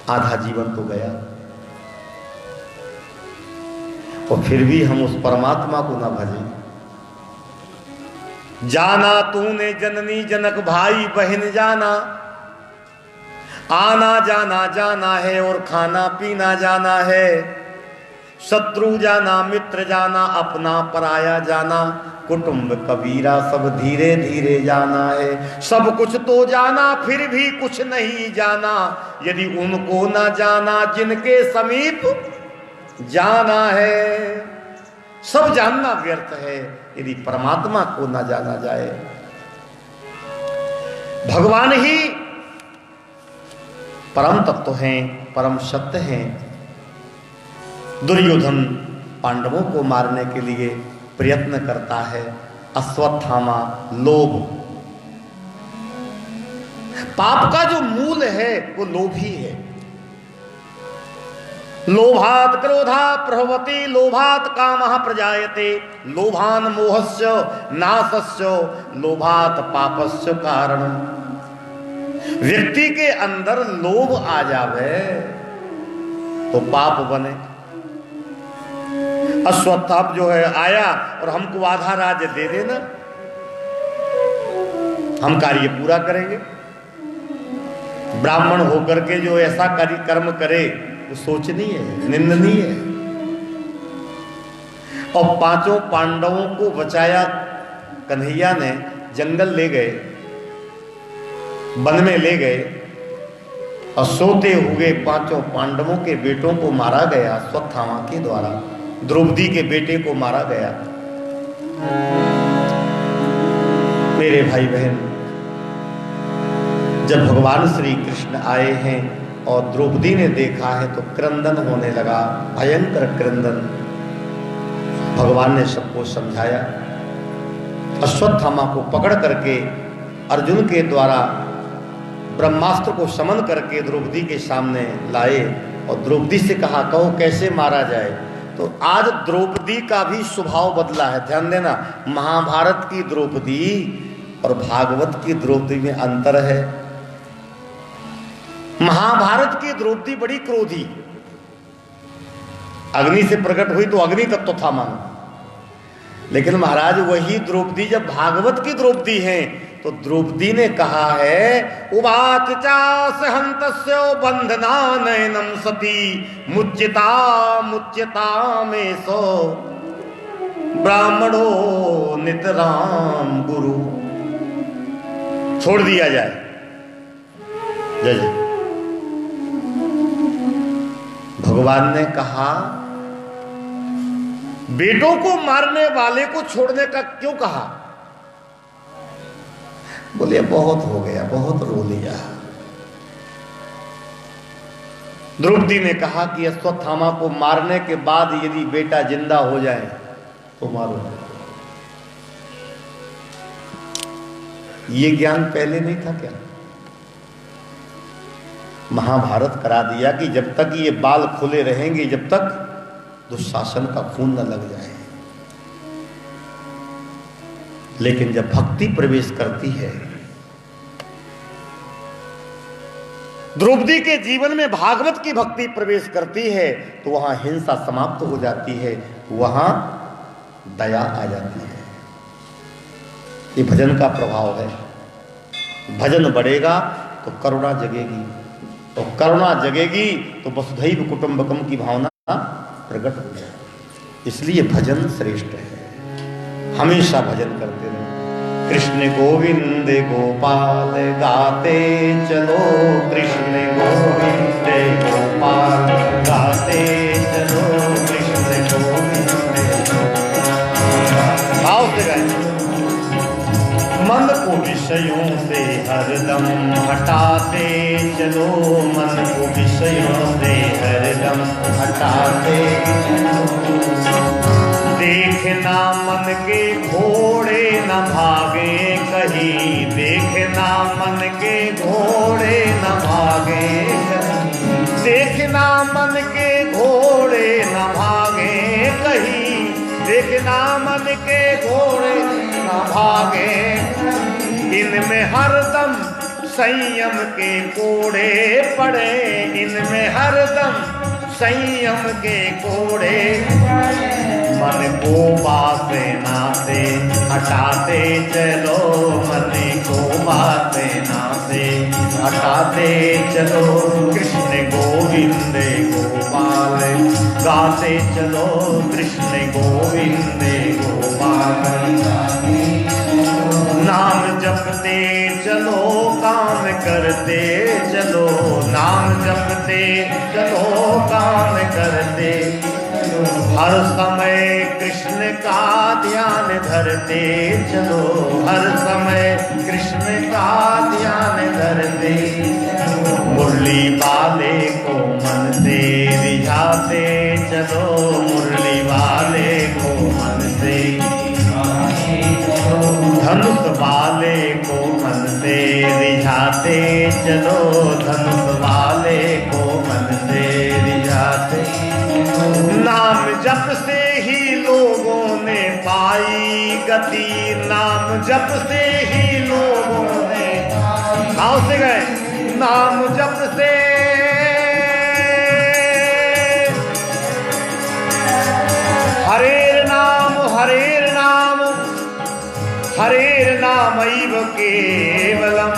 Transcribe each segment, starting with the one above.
आधा जीवन तो गया, और फिर भी हम उस परमात्मा को ना भजें। जाना तूने जननी जनक भाई बहन जाना, आना जाना जाना है और खाना पीना जाना है, शत्रु जाना मित्र जाना अपना पराया जाना, कुटुंब कबीरा सब धीरे धीरे जाना है। सब कुछ तो जाना फिर भी कुछ नहीं जाना, यदि उनको ना जाना जिनके समीप जाना है। सब जानना व्यर्थ है यदि परमात्मा को ना जाना जाए। भगवान ही परम तत्व हैं, परम सत्य हैं। दुर्योधन पांडवों को मारने के लिए प्रयत्न करता है। अश्वत्थामा लोभ, पाप का जो मूल है वो लोभ ही है। लोभात क्रोधा प्रभवति लोभात कामः प्रजायते, लोभान मोहस्य नाशस्य लोभात पापस्य कारणम। व्यक्ति के अंदर लोभ आ जावे तो पाप बने। अश्वत्थाप जो है आया और हमको आधा राज्य दे देना, हम कार्य पूरा करेंगे। ब्राह्मण होकर के जो ऐसा कार्य कर्म करे वो शोचनीय है, निंदनीय है। और पांचों पांडवों को बचाया कन्हैया ने, जंगल ले गए, वन में ले गए, और सोते हुए पांचों पांडवों के बेटों को मारा गया अश्वत्थामा के द्वारा। द्रौपदी के बेटे को मारा गया। मेरे भाई बहन, जब भगवान श्री कृष्ण आए हैं और द्रौपदी ने देखा है तो क्रंदन होने लगा, भयंकर क्रंदन। भगवान ने सबको समझाया। अश्वत्थामा को पकड़ करके अर्जुन के द्वारा ब्रह्मास्त्र को समन करके द्रौपदी के सामने लाए और द्रौपदी से कहा, कहो कैसे मारा जाए। तो आज द्रौपदी का भी स्वभाव बदला है। ध्यान देना, महाभारत की द्रौपदी और भागवत की द्रौपदी में अंतर है। महाभारत की द्रौपदी बड़ी क्रोधी, अग्नि से प्रकट हुई तो अग्नि तत्व था मानो। लेकिन महाराज वही द्रौपदी जब भागवत की द्रौपदी है तो द्रौपदी ने कहा है, उवाच चास हंतस्यो बंधना नयनम सती मुच्यता मुच्यता में सो ब्राह्मणो नितराम गुरु। छोड़ दिया जाए। जय जय। भगवान ने कहा, बेटों को मारने वाले को छोड़ने का क्यों कहा? बोले बहुत हो गया, बहुत रो लिया। द्रौपदी ने कहा कि अश्वत्थामा को मारने के बाद यदि बेटा जिंदा हो जाए तो मारो। ये ज्ञान पहले नहीं था क्या? महाभारत करा दिया कि जब तक ये बाल खुले रहेंगे, जब तक दुशासन का खून न लग जाए। लेकिन जब भक्ति प्रवेश करती है, द्रौपदी के जीवन में भागवत की भक्ति प्रवेश करती है तो वहां हिंसा समाप्त हो जाती है, वहां दया आ जाती है। ये भजन का प्रभाव है। भजन बढ़ेगा तो करुणा जगेगी, तो करुणा जगेगी तो वसुधैव कुटुंबकम की भावना प्रकट हो जाए। इसलिए भजन श्रेष्ठ है। हमेशा भजन करते रहे। कृष्ण गोविंद गोपाल गाते चलो, कृष्ण गोविंद गोपाल गाते चलो, कृष्ण गोविंद। भाव से गाए। मन को विषयों से हरदम हटाते चलो, मन को विषयों से हरदम हटाते चलो। देखना मन के घोड़े न भागे कहीं, देखना मन के घोड़े न भागे कहीं, देखना मन के घोड़े न भागे कहीं, देखना मन के घोड़े न भागे। इनमें हरदम संयम के कोड़े पड़े, इनमें हरदम संयम के कोड़े, मन को वासना से हटाते चलो, मन को वासना से हटाते चलो, कृष्ण गोविंद गोपाल गाते चलो, कृष्ण गोविंद गोपाल। नाम जपते चलो, काम करते चलो, नाम जपते चलो, काम करते, हर समय कृष्ण का ध्यान धरते चलो, हर समय कृष्ण का ध्यान धरते, मुरली वाले को मन से रिझाते चलो, मुरली वाले को मन से, धनुष वाले को मन से रिझाते चलो, धनुष वाले को मन से रिझाते। नाम जप से ही लोगों ने पाई गति, नाम जप से ही लोगों ने, भाव से गए, नाम जप से हरेर नाम, हरेर नाम, हरेर नामैव केवलम,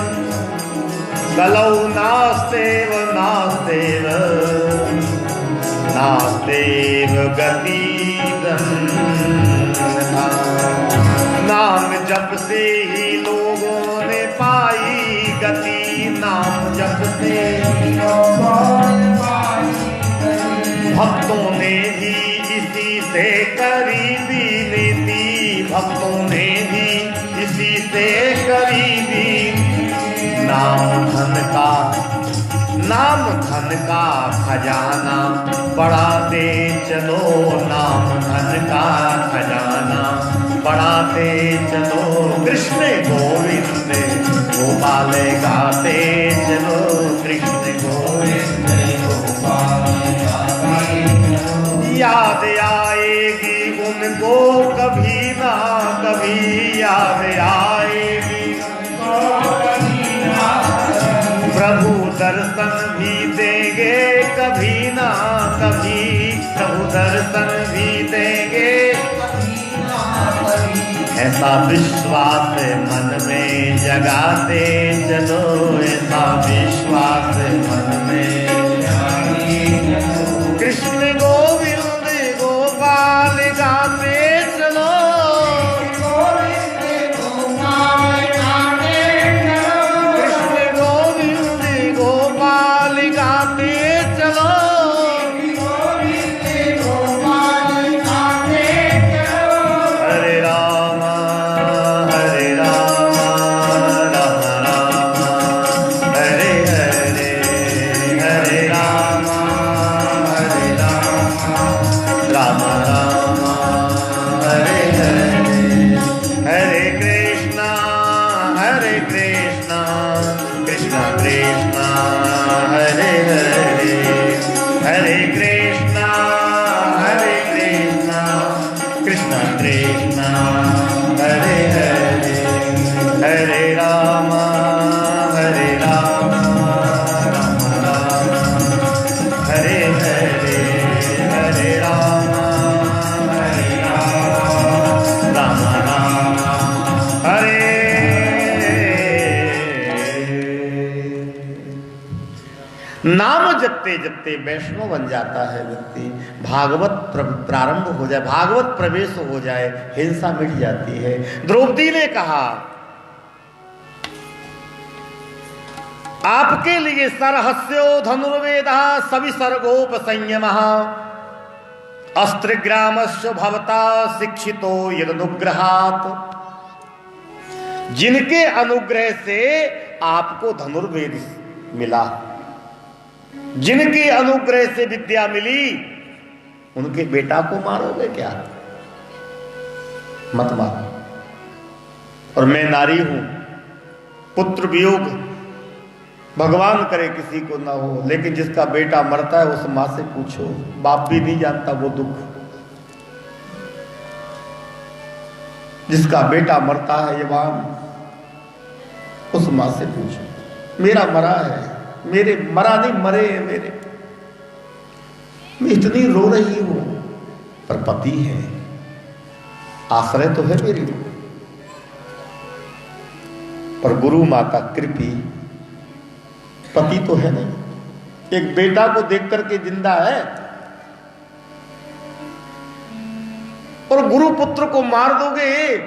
कलौ नास्तेव नास्तेव नास्तेव गतिदन्यथा। नाम जप से ही लोगों ने पाई गति, नाम जप से भक्तों ने भी इसी से करीबी नीति, भक्तों ने भी इसी से करीबी। नाम धन का, नाम धन का खजाना बढ़ाते चलो, नाम धन का खजाना बढ़ाते चलो, कृष्ण गोविंद गोपाल गाते चलो, कृष्ण गोविंद गोपाल गाते चलो। याद आएगी उनको कभी ना कभी, याद आएगी प्रभु दर्शन भी देंगे कभी ना कभी, प्रभु दर्शन भी देंगे, ऐसा विश्वास मन में जगाते चलो, ऐसा विश्वास मन में। कृष्ण गोविंद गोपाल गाते चलो, नाम जपते जपते वैष्णव बन जाता है व्यक्ति। भागवत प्रारंभ हो जाए, भागवत प्रवेश हो जाए, हिंसा मिट जाती है। द्रौपदी ने कहा, आपके लिए सरहस्यो धनुर्वेदा सविसर्गोप संयम अस्त्रग्रामस्य भवता शिक्षितो यदनुग्रहात्। जिनके अनुग्रह से आपको धनुर्वेद मिला, जिनके अनुग्रह से विद्या मिली, उनके बेटा को मारोगे क्या? मत मारो। और मैं नारी हूं, पुत्र वियोग भगवान करे किसी को ना हो, लेकिन जिसका बेटा मरता है उस मां से पूछो, बाप भी नहीं जानता वो दुख। जिसका बेटा मरता है ये बाप, उस मां से पूछो, मेरा मरा है, मेरे मरा नहीं, मरे हैं मेरे, मैं इतनी रो रही हूं, पर पति है, आश्रय तो है मेरी, पर गुरु माता कृपी पति तो है नहीं। एक बेटा को देख करके जिंदा है और गुरु पुत्र को मार दोगे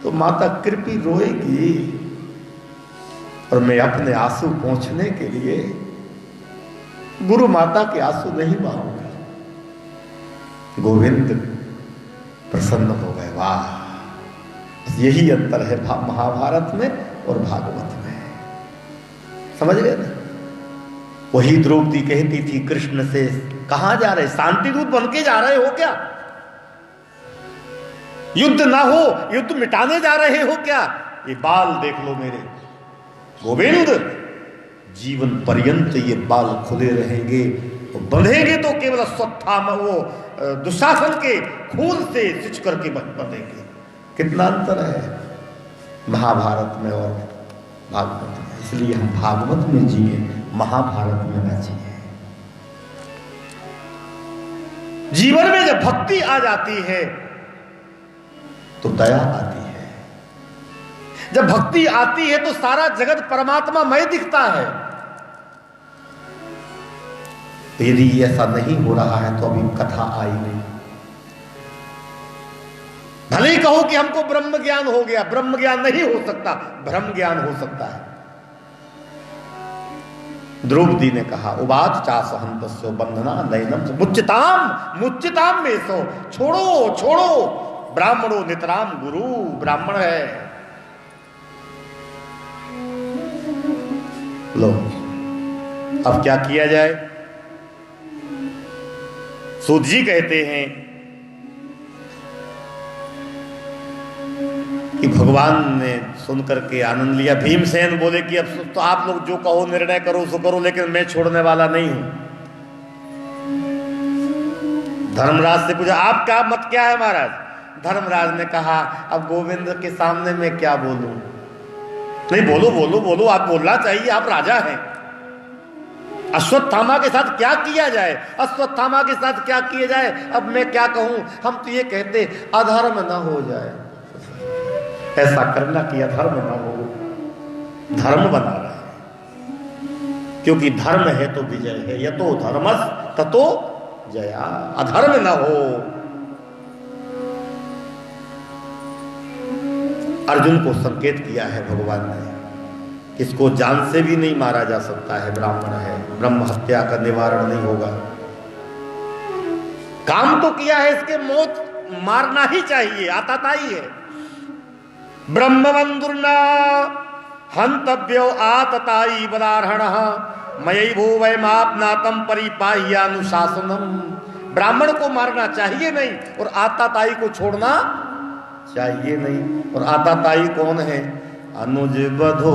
तो माता कृपी रोएगी, और मैं अपने आंसू पहुंचने के लिए गुरु माता के आंसू नहीं बहाऊंगा। गोविंद प्रसन्न हो गए। वाह, यही अंतर है महाभारत में और भागवत में, समझ गए ना? वही द्रौपदी कहती थी कृष्ण से, कहां जा रहे, शांति दूत बन के जा रहे हो क्या? युद्ध ना हो, युद्ध मिटाने जा रहे हो क्या? ये बाल देख लो मेरे। गोविंद, जीवन पर्यंत ये बाल खुले रहेंगे, तो बंधेंगे तो केवल अश्वत्थामा वो दुशासन के खून से सिंच करके बंधेंगे। कितना अंतर है महाभारत में और भागवत में। इसलिए हम भागवत में जिए, महाभारत में न जिए। जीवन में जब भक्ति आ जाती है तो दया आती है। जब भक्ति आती है तो सारा जगत परमात्मामय दिखता है। तो यदि ऐसा नहीं हो रहा है तो अभी कथा आई नहीं। भले ही कहो कि हमको ब्रह्म ज्ञान हो गया, ब्रह्म ज्ञान नहीं हो सकता, ब्रह्म ज्ञान हो सकता है। द्रौपदी ने कहा, उवाच चासहंतस्यो बंधना नयनम मुच्यताम मुच्यताम में सो, छोड़ो छोड़ो, ब्राह्मणो नितराम गुरु, ब्राह्मण है। लो, अब क्या किया जाए? सूत जी कहते हैं कि भगवान ने सुनकर के आनंद लिया। भीमसेन बोले कि अब तो आप लोग जो कहो, निर्णय करो सो करो, लेकिन मैं छोड़ने वाला नहीं हूं। धर्मराज से पूछा, आपका मत क्या है महाराज? धर्मराज ने कहा, अब गोविंद के सामने मैं क्या बोलूं? नहीं, बोलो बोलो बोलो, आप बोलना चाहिए, आप राजा हैं। अश्वत्थामा के साथ क्या किया जाए? अश्वत्थामा के साथ क्या किया जाए? अब मैं क्या कहूं? हम तो ये कहते अधर्म ना हो जाए, ऐसा करना कि अधर्म ना हो। धर्म बना रहा है, क्योंकि धर्म है तो विजय है। यतो धर्मस् ततो जया, अधर्म ना हो। अर्जुन को संकेत किया है भगवान ने, इसको जान से भी नहीं मारा जा सकता है, ब्राह्मण है, ब्रह्म हत्या का निवारण नहीं होगा। काम तो किया है, इसके मौत मारना ही चाहिए, आताताई है। ब्रह्मवंदुर्ना हंतव्यो आतताई बदारहण मयि भूवैमापनातम परिपाह्यानुशासनम। ब्राह्मण को मारना चाहिए नहीं और आताताई को छोड़ना चाहिए नहीं। और आताताई कौन है? अनुज बधो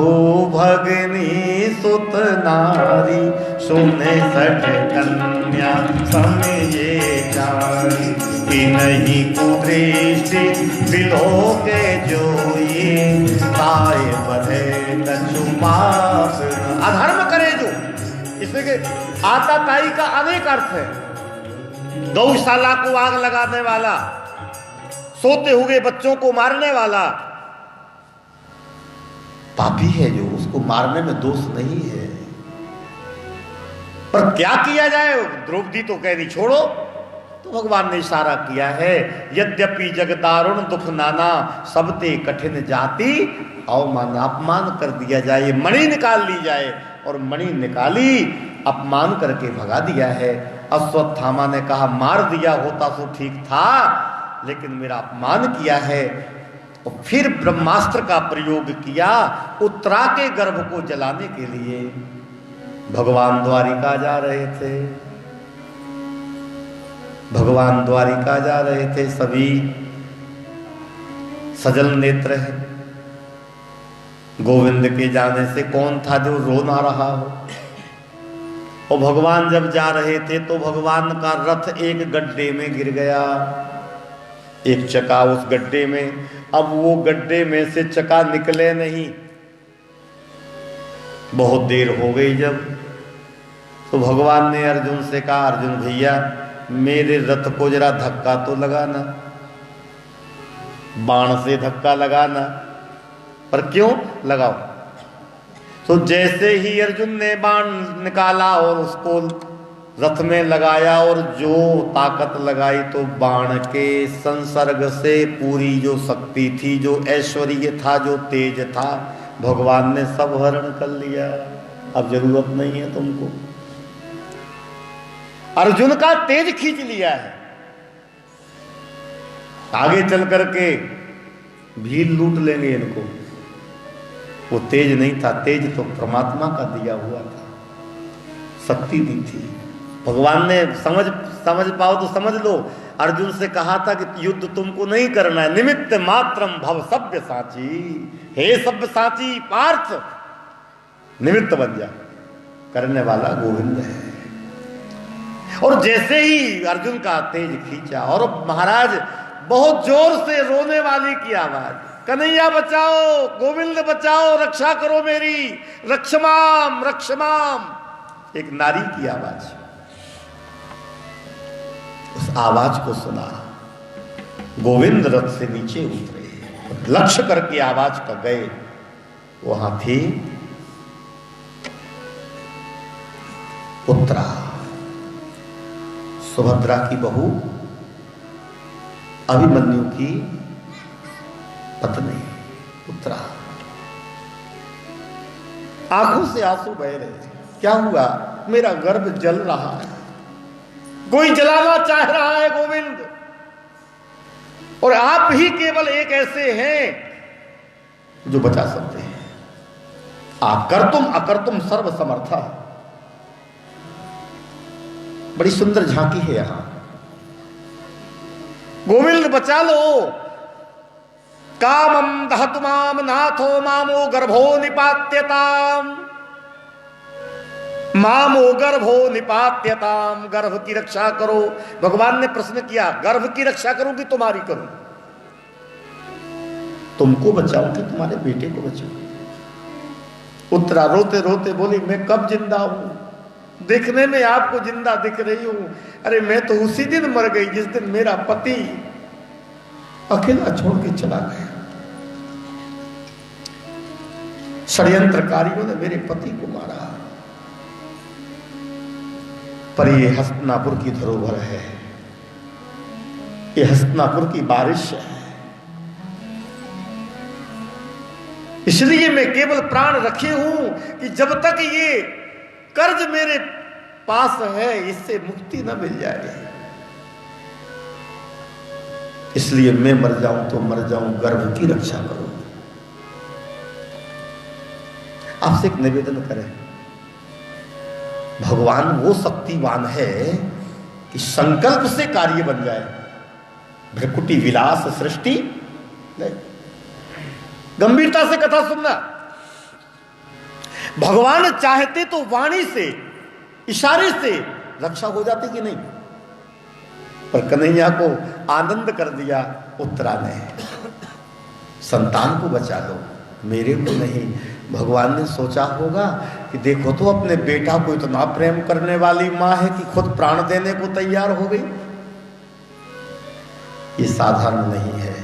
भगनी सुत नारी, सुने सठ कन्या समझे चारी, कि नहीं कुदृष्टि बिलो के जोई, ताए बधे कछु पाप। अधर्म करे जो, इसमें आताताई का अनेक अर्थ है। गौशाला को आग लगाने वाला, सोते हुए बच्चों को मारने वाला पापी है, जो उसको मारने में दोष नहीं है। पर क्या किया जाए? द्रौपदी तो कह रही छोड़ो, तो भगवान ने इशारा किया है, यद्यपि जगदारुण दुख नाना, सबते कठिन जाति अवमान। अपमान कर दिया जाए, मणि निकाल ली जाए, और मणि निकाली, अपमान करके भगा दिया है। अश्वत्थामा ने कहा, मार दिया होता तो ठीक था, लेकिन मेरा अपमान किया है। और फिर ब्रह्मास्त्र का प्रयोग किया उत्तरा के गर्भ को जलाने के लिए। भगवान द्वारिका जा रहे थे, भगवान द्वारिका जा रहे थे, सभी सजल नेत्र है। गोविंद के जाने से कौन था जो रो ना रहा हो? और भगवान जब जा रहे थे तो भगवान का रथ एक गड्ढे में गिर गया, एक चका उस गड्ढे में। अब वो गड्ढे में से चका निकले नहीं, बहुत देर हो गई जब, तो भगवान ने अर्जुन से कहा, अर्जुन भैया मेरे रथ को जरा धक्का तो लगाना, बाण से धक्का लगाना। पर क्यों लगाओ? तो जैसे ही अर्जुन ने बाण निकाला और उसको रथ में लगाया और जो ताकत लगाई, तो बाण के संसर्ग से पूरी जो शक्ति थी, जो ऐश्वर्य था, जो तेज था, भगवान ने सब हरण कर लिया। अब जरूरत नहीं है तुमको। अर्जुन का तेज खींच लिया है। आगे चल करके भीड़ लूट लेंगे इनको। वो तेज नहीं था, तेज तो परमात्मा का दिया हुआ था, शक्ति दी थी भगवान ने। समझ पाओ तो समझ लो। अर्जुन से कहा था कि युद्ध तुमको नहीं करना है, निमित्त मात्रम भव सभ्य साची। हे सभ्य साची पार्थ, निमित्त बन जा, करने वाला गोविंद है। और जैसे ही अर्जुन का तेज खींचा और महाराज बहुत जोर से रोने वाली की आवाज, कन्हैया बचाओ, गोविंद बचाओ, रक्षा करो मेरी, रक्षमाम रक्षमाम, एक नारी की आवाज। उस आवाज को सुना, गोविंद रथ से नीचे उतरे, लक्ष्य करके आवाज का गए। वहां थी उत्तरा, सुभद्रा की बहू, अभिमन्यु की पत्नी उत्तरा। आंखों से आंसू बह रहे। क्या हुआ? मेरा गर्भ जल रहा है, कोई जलाना चाह रहा है गोविंद, और आप ही केवल एक ऐसे हैं जो बचा सकते हैं। आप कर्तुम अकर्तुम सर्व समर्था। बड़ी सुंदर झांकी है यहां। गोविंद बचा लो। कामम दहतुमाम नाथो मामो गर्भो निपात्यताम, मामो गर्भो निपात्यताम, गर्भ की रक्षा करो। भगवान ने प्रश्न किया, गर्भ की रक्षा करूं कि तुम्हारी करूं? तुमको बचाऊं कि तुम्हारे बेटे को बचाऊं? उत्तरा रोते रोते बोली, मैं कब जिंदा हूं? देखने में आपको जिंदा दिख रही हूं, अरे मैं तो उसी दिन मर गई जिस दिन मेरा पति अकेला छोड़ के चला गया। षड्यंत्रकारियों ने मेरे पति को मारा। पर ये हस्तिनापुर की धरोहर है, ये हस्तिनापुर की बारिश है, इसलिए मैं केवल प्राण रखे हूं कि जब तक ये कर्ज मेरे पास है इससे मुक्ति न मिल जाए। इसलिए मैं मर जाऊं तो मर जाऊं, गर्भ की रक्षा करो। आपसे एक निवेदन करें, भगवान वो शक्तिवान है कि संकल्प से कार्य बन जाए। भ्रकुटी विलास सृष्टि नहीं। गंभीरता से कथा सुनना। भगवान चाहते तो वाणी से, इशारे से रक्षा हो जाती कि नहीं, पर कन्हैया को आनंद कर दिया उत्तरा ने। संतान को बचा लो, मेरे को नहीं। भगवान ने सोचा होगा कि देखो तो अपने बेटा को इतना प्रेम करने वाली मां है कि खुद प्राण देने को तैयार हो गई। ये साधारण नहीं है।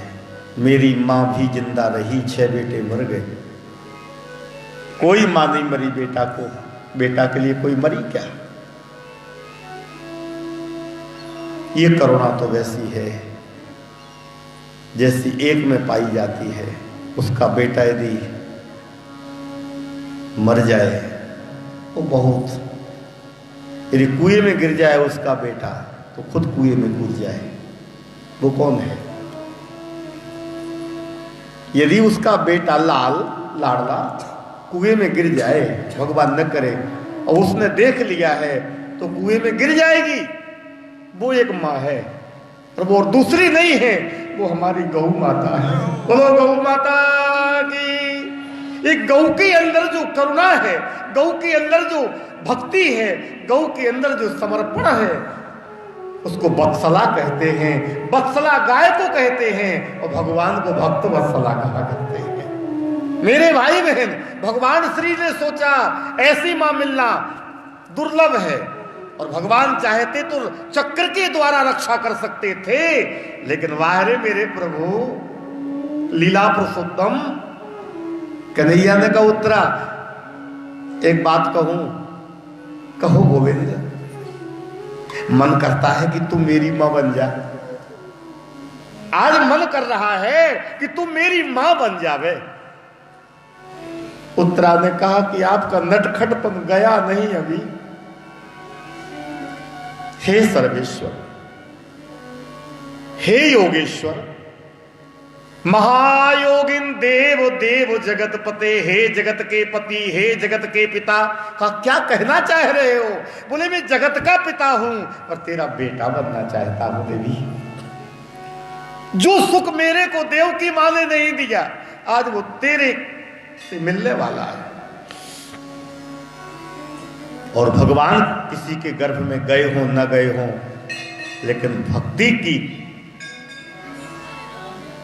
मेरी मां भी जिंदा रही, 6 बेटे मर गए, कोई मां नहीं मरी बेटा को। बेटा के लिए कोई मरी क्या? ये करुणा तो वैसी है जैसी एक में पाई जाती है। उसका बेटा यदि मर जाए वो बहुत, यदि कुएं में गिर जाए उसका बेटा तो खुद कुएं में कूद जाए, वो कौन है? यदि उसका बेटा लाडला कुएं में गिर जाए, भगवान न करे, और उसने देख लिया है तो कुएं में गिर जाएगी, वो एक माँ है। प्रभु और दूसरी नहीं है, वो हमारी गौ माता है। बोलो गौ माता की। एक गौ के अंदर जो करुणा है, गौ के अंदर जो भक्ति है, गौ के अंदर जो समर्पण है, उसको वत्सला कहते हैं। वत्सला गाय को कहते हैं और भगवान को भक्त वत्सला कहा करते हैं। मेरे भाई बहन, भगवान श्री ने सोचा ऐसी मां मिलना दुर्लभ है, और भगवान चाहते तो चक्र के द्वारा रक्षा कर सकते थे, लेकिन वाहरे मेरे प्रभु लीला पुरुषोत्तम कन्हैया ने कहा उत्तरा एक बात कहूं, कहो गोविंद, मन करता है कि तुम मेरी मां बन जा। आज मन कर रहा है कि तुम मेरी मां बन जावे। उत्तरा ने कहा कि आपका नटखटपन गया नहीं अभी। हे सर्वेश्वर, हे योगेश्वर, महायोगिन देव देव जगत पते, हे जगत के पति, हे जगत के पिता। का क्या कहना चाह रहे हो? बोले मैं जगत का पिता हूं और तेरा बेटा बनना चाहता हूं देवी। जो सुख मेरे को देव की मां ने नहीं दिया, आज वो तेरे से मिलने वाला है। और भगवान किसी के गर्भ में गए हो न गए हो, लेकिन भक्ति की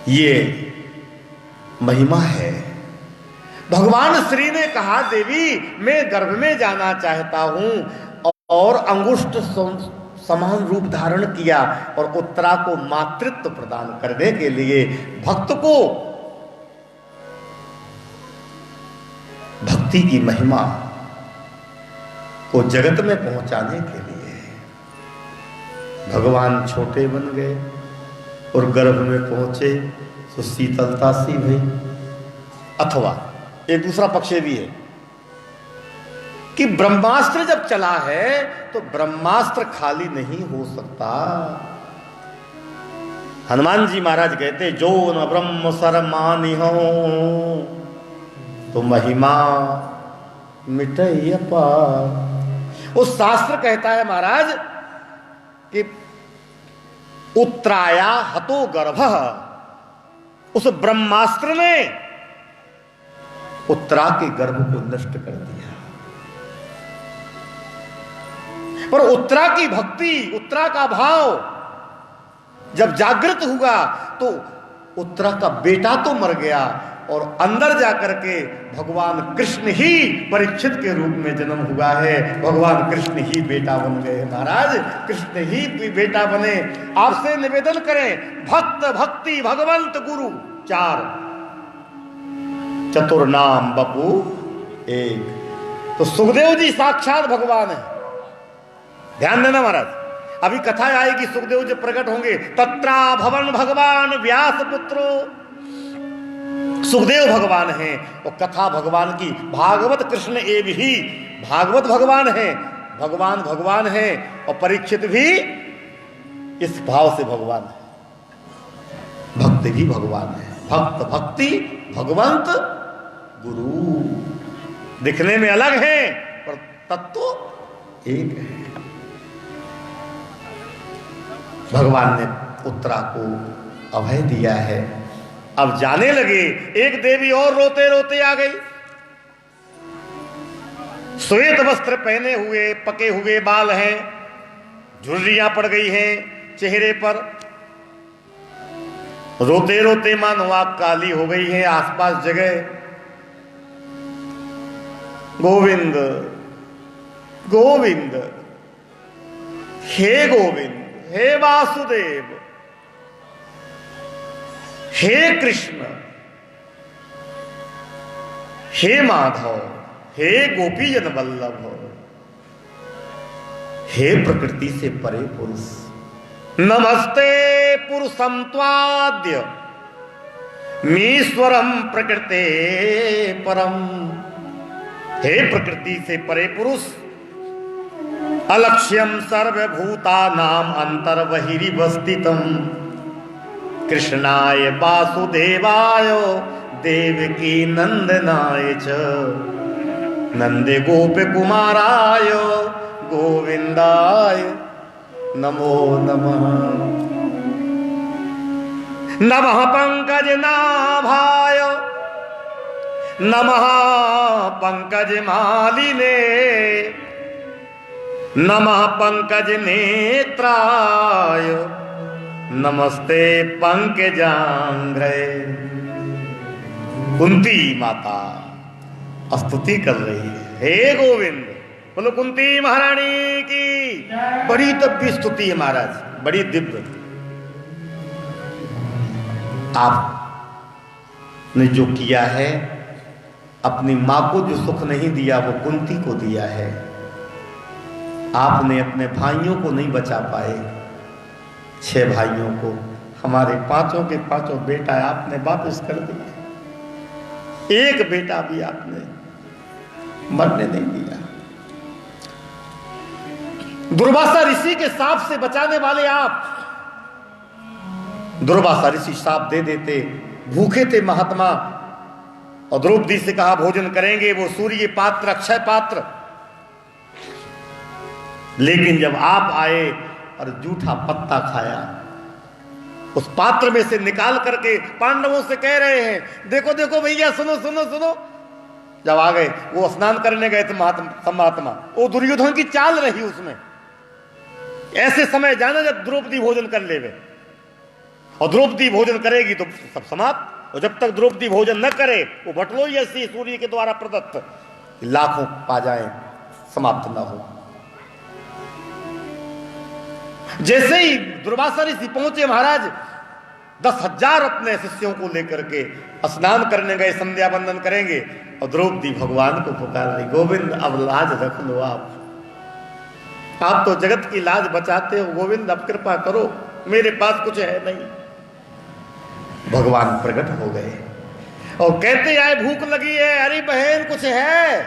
ये महिमा है। भगवान श्री ने कहा देवी मैं गर्भ में जाना चाहता हूं, और अंगुष्ठ समान रूप धारण किया और उत्तरा को मातृत्व प्रदान करने के लिए, भक्त को भक्ति की महिमा को जगत में पहुंचाने के लिए भगवान छोटे बन गए और गर्भ में पहुंचे तो शीतलता सी भई। अथवा एक दूसरा पक्ष भी है कि ब्रह्मास्त्र जब चला है तो ब्रह्मास्त्र खाली नहीं हो सकता। हनुमान जी महाराज कहते जो न ब्रह्म सर मानी हो तो महिमा मिटई अपार। उस शास्त्र कहता है महाराज कि उत्तराया हतो गर्भ, उस ब्रह्मास्त्र ने उत्तरा के गर्भ को नष्ट कर दिया। पर उत्तरा की भक्ति, उत्तरा का भाव जब जागृत हुआ तो उत्तरा का बेटा तो मर गया, और अंदर जाकर के भगवान कृष्ण ही परीक्षित के रूप में जन्म हुआ है। भगवान कृष्ण ही बेटा बन गए महाराज, कृष्ण ही बेटा बने। आपसे निवेदन करें, भक्त भक्ति भगवंत गुरु चार, चतुर्नाम बपू एक। तो सुखदेव जी साक्षात भगवान है। ध्यान देना महाराज, अभी कथा आएगी, सुखदेव जी प्रकट होंगे। तत्रा भवन भगवान व्यास पुत्रो, सुखदेव भगवान हैं और कथा भगवान की। भागवत कृष्ण एव ही, भागवत भगवान है, भगवान भगवान है, और परीक्षित भी इस भाव से भगवान है। भक्त भी भगवान है। भक्त भक्ति भगवंत गुरु दिखने में अलग है पर तत्व एक है। भगवान ने उत्तरा को अभय दिया है। अब जाने लगे। एक देवी और रोते रोते आ गई, श्वेत वस्त्र पहने हुए, पके हुए बाल हैं, झुर्रियां पड़ गई हैं चेहरे पर। रोते रोते मानो आंख काली हो गई है, आसपास जगह। गोविंद गोविंद, हे गोविंद, हे वासुदेव, हे कृष्ण, हे माधव, हे गोपीजन वल्लभ, हे प्रकृति से परे पुरुष, नमस्ते पुरुषम त्वाद्य मीश्वरम प्रकृते परम। हे प्रकृति से परे पुरुष, अलक्ष्यम सर्वभूतानाम अंतर्बहिर्वस्थितम, कृष्णाय वासुदेवाय देवकी नंदनाय च, नंदे गोप कुमाराय गोविंदाय नमो नमः। नमः पंकज नाभाय, नमः पंकज मालिने, नमः पंकज नेत्राय, नमस्ते पंकजांग्रे। कुंती माता स्तुति कर रही है, हे गोविंद। बोलो कुंती महारानी की। बड़ी दिव्य स्तुति है महाराज, बड़ी दिव्य। आपने जो किया है, अपनी मां को जो सुख नहीं दिया वो कुंती को दिया है। आपने अपने भाइयों को नहीं बचा पाए, 6 भाइयों को, हमारे 5 के 5 बेटा आपने वापस कर दिए। एक बेटा भी आपने मरने नहीं दिया। दुर्वासा ऋषि के सांप से बचाने वाले आप। दुर्वासा ऋषि सांप दे देते, भूखे थे महात्मा, और द्रौपदी से कहा भोजन करेंगे, वो सूर्य पात्र, अक्षय पात्र। लेकिन जब आप आए और जूठा पत्ता खाया, उस पात्र में से निकाल करके पांडवों से कह रहे हैं, देखो देखो भैया, सुनो सुनो सुनो। जब आ गए, वो स्नान करने गए थे महात्मा, वो दुर्योधन की चाल रही उसमें। ऐसे समय जाना जब द्रौपदी भोजन कर लेवे, और द्रौपदी भोजन करेगी तो सब समाप्त। और जब तक द्रौपदी भोजन न करे, वो भटलोई ऐसी सूर्य के द्वारा प्रदत्त, लाखों पा जाए, समाप्त न हो। जैसे ही दुर्वासा ऋषि पहुंचे महाराज, 10,000 अपने शिष्यों को लेकर के स्नान करने गए, संध्या बंदन करेंगे, और द्रौपदी भगवान को पुकार रही, गोविंद अब लाज रख लो, आप तो जगत की लाज बचाते हो, गोविंद अब कृपा करो, मेरे पास कुछ है नहीं। भगवान प्रकट हो गए और कहते आए, भूख लगी है, अरे बहन कुछ है,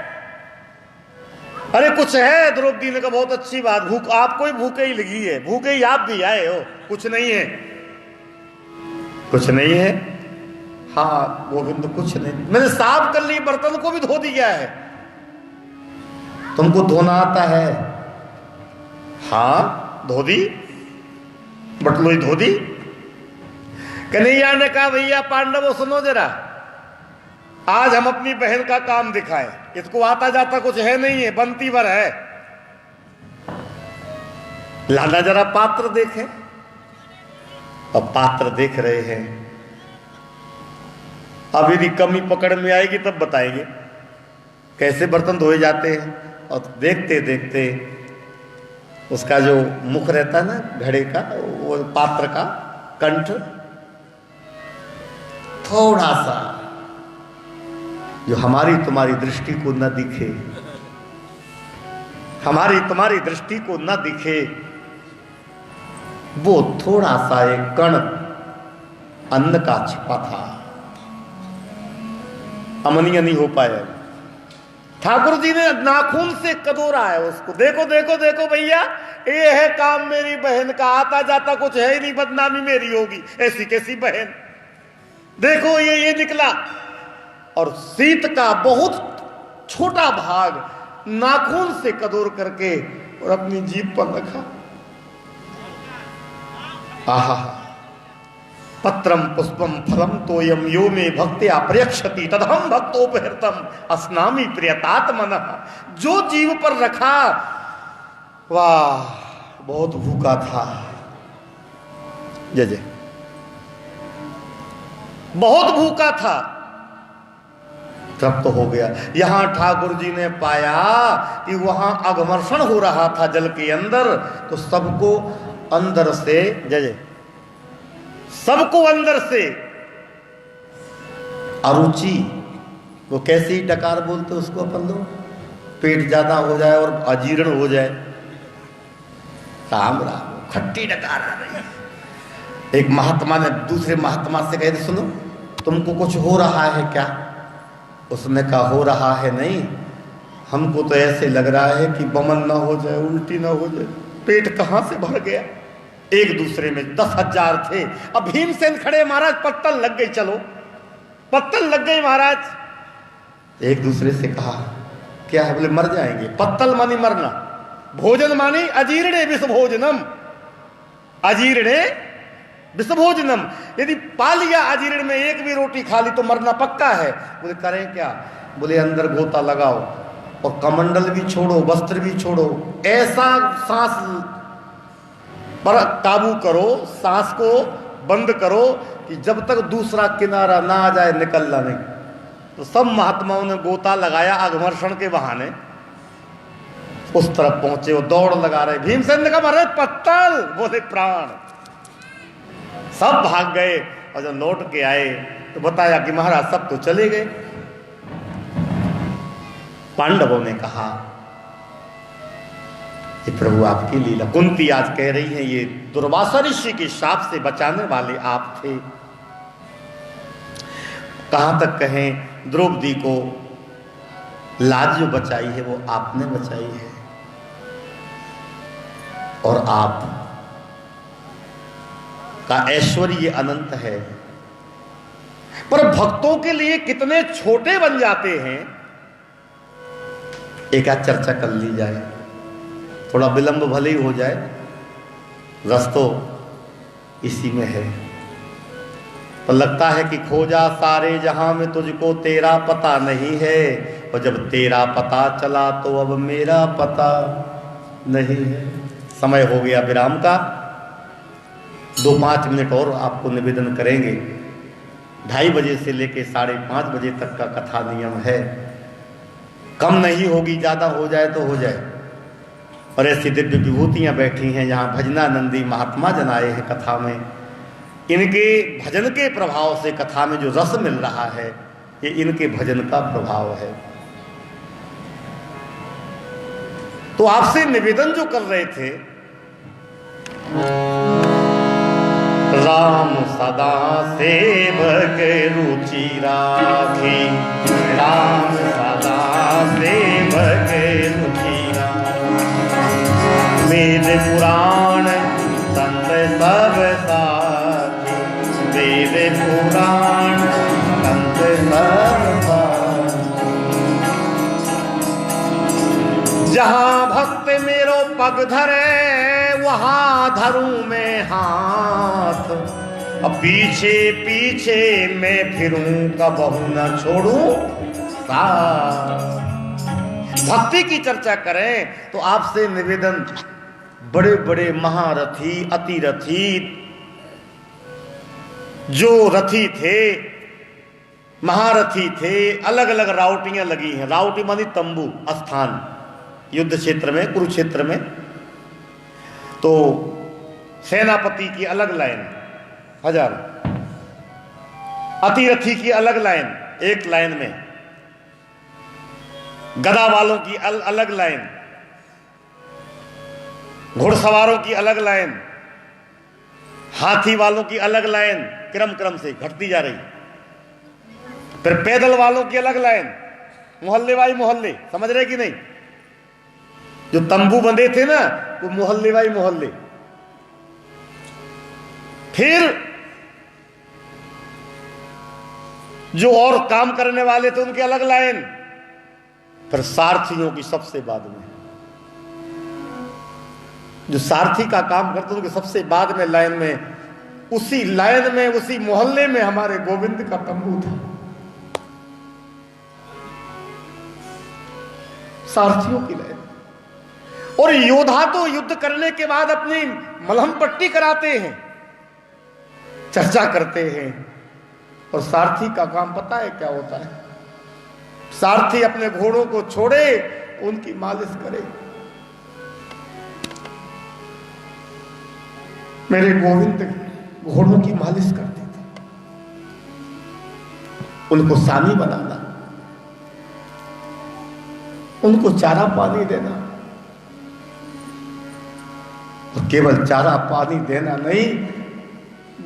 अरे कुछ है। द्रौपदी ने कहा बहुत अच्छी बात, भूख आपको ही भूखे ही लगी है, भूखे ही आप भी आए हो, कुछ नहीं है, कुछ नहीं है। हाँ गोविंद कुछ नहीं, मैंने साफ कर ली, बर्तन को भी धो दिया है, तुमको धोना आता है? हाँ धो दी, बटलोई धो दी। कन्हैया ने कहा भैया पांडवों सुनो जरा, आज हम अपनी बहन का काम दिखाएं, इसको आता जाता कुछ है नहीं है, बंती भर है। लाना जरा पात्र देखें। अब पात्र देख रहे हैं, अब यदि कमी पकड़ में आएगी तब बताएंगे कैसे बर्तन धोए जाते हैं। और देखते देखते उसका जो मुख रहता है ना घड़े का, वो पात्र का कंठ थोड़ा सा जो हमारी तुम्हारी दृष्टि को न दिखे, हमारी तुम्हारी दृष्टि को न दिखे, वो थोड़ा सा एक कण अन्न का छिपा था, अमनीय नहीं हो पाया। ठाकुर जी ने नाखून से कदोरा है उसको, देखो देखो देखो भैया, ये है काम मेरी बहन का, आता जाता कुछ है ही नहीं, बदनामी मेरी होगी, ऐसी कैसी बहन, देखो ये निकला। और शीत का बहुत छोटा भाग नाखून से कदोर करके और अपनी जीभ पर रखा। आहा, पत्रम पुष्पम फलम तोयम यो मे भक्त्या प्रयक्षति तदहम भक्तोपहृतम अस्नामि प्रियतात्मनः। जो जीव पर रखा, वाह बहुत भूखा था, जय जय, बहुत भूखा था, तृप्त हो गया। यहां ठाकुर जी ने पाया कि वहां अघमर्षण हो रहा था जल के अंदर, तो सबको अंदर से, जय जय, सबको अंदर से अरुचि, वो कैसे ही डकार बोलते उसको अपन लोग, पेट ज्यादा हो जाए और अजीर्ण हो जाए, राम राम, खट्टी डकार आ रही है। एक महात्मा ने दूसरे महात्मा से कहे, सुनो तुमको कुछ हो रहा है क्या? उसने कहा हो रहा है नहीं, हमको तो ऐसे लग रहा है कि बमन ना हो जाए, उल्टी ना हो जाए, पेट कहां से भर गया। एक दूसरे में 10,000 थे। अब भीमसेन खड़े, महाराज पत्तल लग गई, चलो पत्तल लग गई महाराज। एक दूसरे से कहा क्या है? बोले मर जाएंगे। पत्तल मानी मरना, भोजन मानी अजीर्णे विषभोजनम, अजीर्णे विषभोजनम, यदि पा लिया अजीर्ण में एक भी रोटी खा ली तो मरना पक्का है। बोले करें क्या? बोले अंदर गोता लगाओ और कमंडल भी छोड़ो, वस्त्र भी छोड़ो, ऐसा सांस पर काबू करो, सांस को बंद करो कि जब तक दूसरा किनारा ना आ जाए निकलना नहीं। तो सब महात्माओं ने गोता लगाया अघमर्षण के बहाने, उस तरफ पहुंचे, वो दौड़ लगा रहे। भीमसेन ने कहा महाराज पत्तल, बोले प्राण। सब भाग गए और जब लौट के आए तो बताया कि महाराज सब तो चले गए। पांडवों ने कहा कि प्रभु आपकी लीला। कुंती आज कह रही है ये दुर्वासा ऋषि के शाप से बचाने वाले आप थे। कहां तक कहें, द्रौपदी को लाज जो बचाई है वो आपने बचाई है, और आप का ऐश्वर्य अनंत है। पर भक्तों के लिए कितने छोटे बन जाते हैं, एक आध चर्चा कर ली जाए, थोड़ा विलंब भले ही हो जाए, रस तो इसी में है। तो लगता है कि खोजा सारे जहां में तुझको तेरा पता नहीं है, और जब तेरा पता चला तो अब मेरा पता नहीं है। समय हो गया विराम का, 2-5 मिनट और आपको निवेदन करेंगे। 2:30 बजे से लेकर 5:30 बजे तक का कथा नियम है। कम नहीं होगी, ज्यादा हो जाए तो हो जाए। और ऐसी दिव्य विभूतियां बैठी हैं जहां भजनानंदी महात्मा जन आए हैं कथा में। इनके भजन के प्रभाव से कथा में जो रस मिल रहा है, ये इनके भजन का प्रभाव है। तो आपसे निवेदन जो कर रहे थे, राम सदा सेवक रुचि राखी, राम सदा सेवक रुचि राखी, वेद पुराण संत सब साखी, वेद पुराण संत सब साखी। जहां भक्त मेरो पग धरे, वहां धरूं मैं हाथ, अब पीछे पीछे मैं फिरूं, कबहू न छोड़ूं साथ। भक्ति की चर्चा करें तो आपसे निवेदन, बड़े बड़े महारथी अतिरथी जो रथी थे, महारथी थे, अलग अलग राउटियां लगी हैं। राउटी मानी तंबू स्थान, युद्ध क्षेत्र में, कुरुक्षेत्र में। तो सेनापति की अलग लाइन 1000, अतिरथी की अलग लाइन, एक लाइन में, गदा वालों की अलग लाइन, घुड़सवारों की अलग लाइन, हाथी वालों की अलग लाइन, क्रम क्रम से घटती जा रही। फिर पैदल वालों की अलग लाइन, मोहल्ले वाई मोहल्ले, समझ रहे कि नहीं? जो तंबू बंधे थे ना, वो मोहल्ले वाई मोहल्ले। फिर जो और काम करने वाले थे उनकी अलग लाइन, फिर सारथियों की सबसे बाद में, जो सारथी का काम करते थे उनके सबसे बाद में लाइन में, उसी लाइन में, उसी मोहल्ले में हमारे गोविंद का तंबू था। सारथियों की लाइन। और योद्धा तो युद्ध करने के बाद अपनी मलहम पट्टी कराते हैं, चर्चा करते हैं। और सारथी का काम पता है क्या होता है? सारथी अपने घोड़ों को छोड़े, उनकी मालिश करे। मेरे गोविंद घोड़ों की मालिश करते थे, उनको सानी बनाना, उनको चारा पानी देना, और केवल चारा पानी देना नहीं,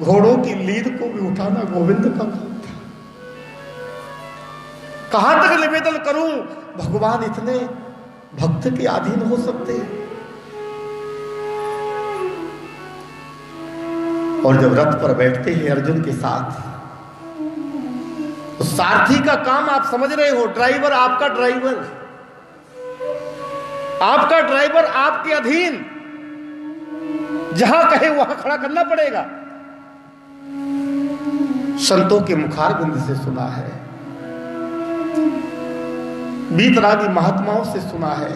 घोड़ों की लीद को भी उठाना गोविंद का काम था। कहां तक निवेदन करूं, भगवान इतने भक्त के अधीन हो सकते हैं? और जब रथ पर बैठते हैं अर्जुन के साथ, तो सारथी का काम आप समझ रहे हो, ड्राइवर आपका ड्राइवर, आपका ड्राइवर आपके अधीन, जहां कहे वहां खड़ा करना पड़ेगा। संतों के मुखारबिंद से सुना है, बीतरागी महात्माओं से सुना है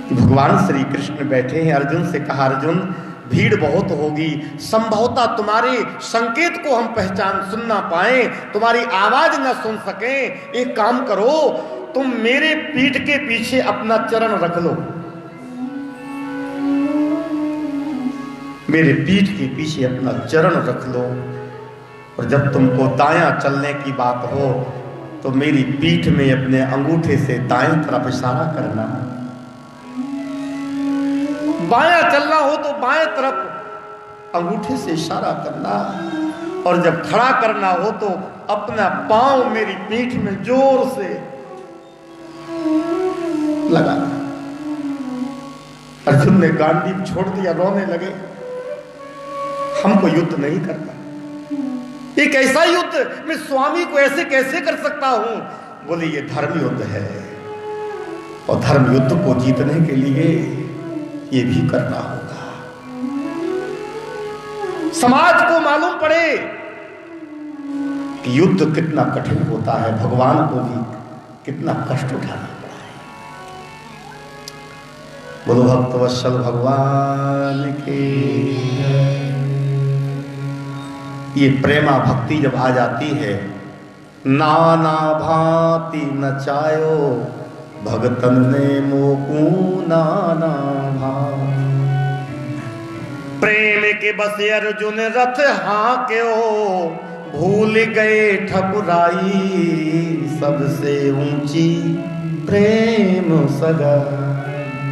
कि भगवान श्री कृष्ण बैठे हैं। अर्जुन से कहा, अर्जुन भीड़ बहुत होगी, संभवतः तुम्हारे संकेत को हम पहचान सुन ना पाए, तुम्हारी आवाज ना सुन सके। एक काम करो, तुम मेरे पीठ के पीछे अपना चरण रख लो, मेरे पीठ के पीछे अपना चरण रख लो, और जब तुमको दायां चलने की बात हो तो मेरी पीठ में अपने अंगूठे से दाएं तरफ इशारा करना, बायां चलना हो तो बाएं तरफ अंगूठे से इशारा करना, और जब खड़ा करना हो तो अपना पांव मेरी पीठ में जोर से लगाना। अर्जुन ने गांडीव छोड़ दिया, रोने लगे, हमको युद्ध नहीं करना, एक ऐसा युद्ध मैं स्वामी को ऐसे कैसे कर सकता हूं। बोले ये धर्म युद्ध है, और धर्म युद्ध को जीतने के लिए ये भी करना होगा। समाज को मालूम पड़े कि युद्ध कितना कठिन होता है, भगवान को भी कितना कष्ट उठाना पड़ा है। बोलो भक्तवत्सल भगवान के। ये प्रेमा भक्ति जब आ जाती है, नाना भांति नचायो भगतन ने मोकू नाना भांति। प्रेम के बस अर्जुन रथ हांके ओ, भूल गए ठकुराई सबसे ऊंची प्रेम सगा।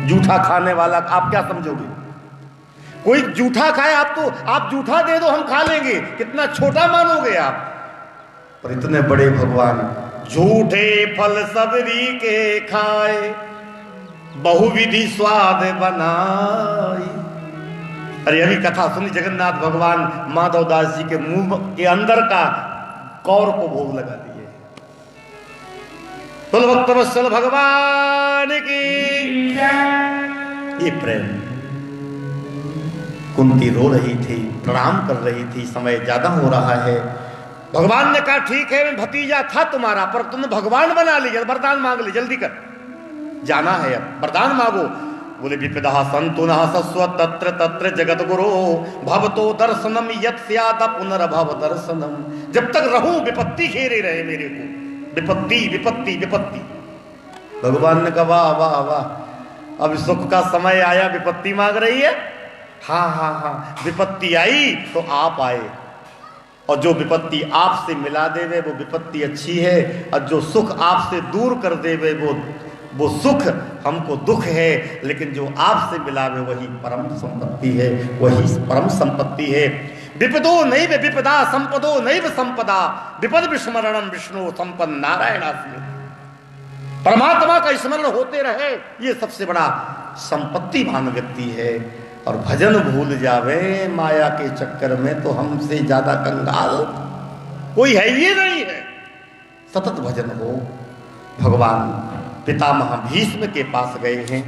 जूठा खाने वाला आप क्या समझोगे? कोई जूठा खाए आप जूठा दे दो हम खा लेंगे, कितना छोटा मानोगे आप। पर इतने बड़े भगवान, झूठे फल सबरी के खाए बहुविधि स्वाद बनाई। अरे अभी कथा सुनी, जगन्नाथ भगवान माधव दास जी के मुंह के अंदर का कौर को भोग लगा दिए। बोलो भक्तवत्सल भगवान की। ये प्रेम। कुंती रो रही थी, प्रणाम कर रही थी, समय ज्यादा हो रहा है। भगवान ने कहा ठीक है, मैं भतीजा था तुम्हारा, पर तुमने भगवान बना लिया, वरदान मांग ली, जल्दी कर, जाना है अब, वरदान मांगो। बोले विपदा संतुनः सस्व तत्र तत्र जगत गुरु भवतो दर्शनम यत् स्यात् पुनर्भव दर्शनम। जब तक रहूं विपत्ति घेरे रहे मेरे को, विपत्ति विपत्ति विपत्ति। भगवान ने कहा वाह वाह वाह, अब सुख का समय आया, विपत्ति मांग रही है। हाँ हाँ हाँ, विपत्ति आई तो आप आए, और जो विपत्ति आपसे मिला देवे वो विपत्ति अच्छी है, और जो सुख आपसे दूर कर देवे वो सुख हमको दुख है। लेकिन जो आपसे मिलावे वही परम संपत्ति है, वही परम संपत्ति है। विपदो नैव विपदा संपदो नैव संपदा, विपद विस्मरणम विष्णु संपन्न नारायणास्मि। परमात्मा का स्मरण होते रहे, ये सबसे बड़ा संपत्तिवान व्यक्ति है। और भजन भूल जावे माया के चक्कर में तो हमसे ज्यादा कंगाल कोई है ये नहीं है। सतत भजन हो। भगवान पितामह भीष्म के पास गए हैं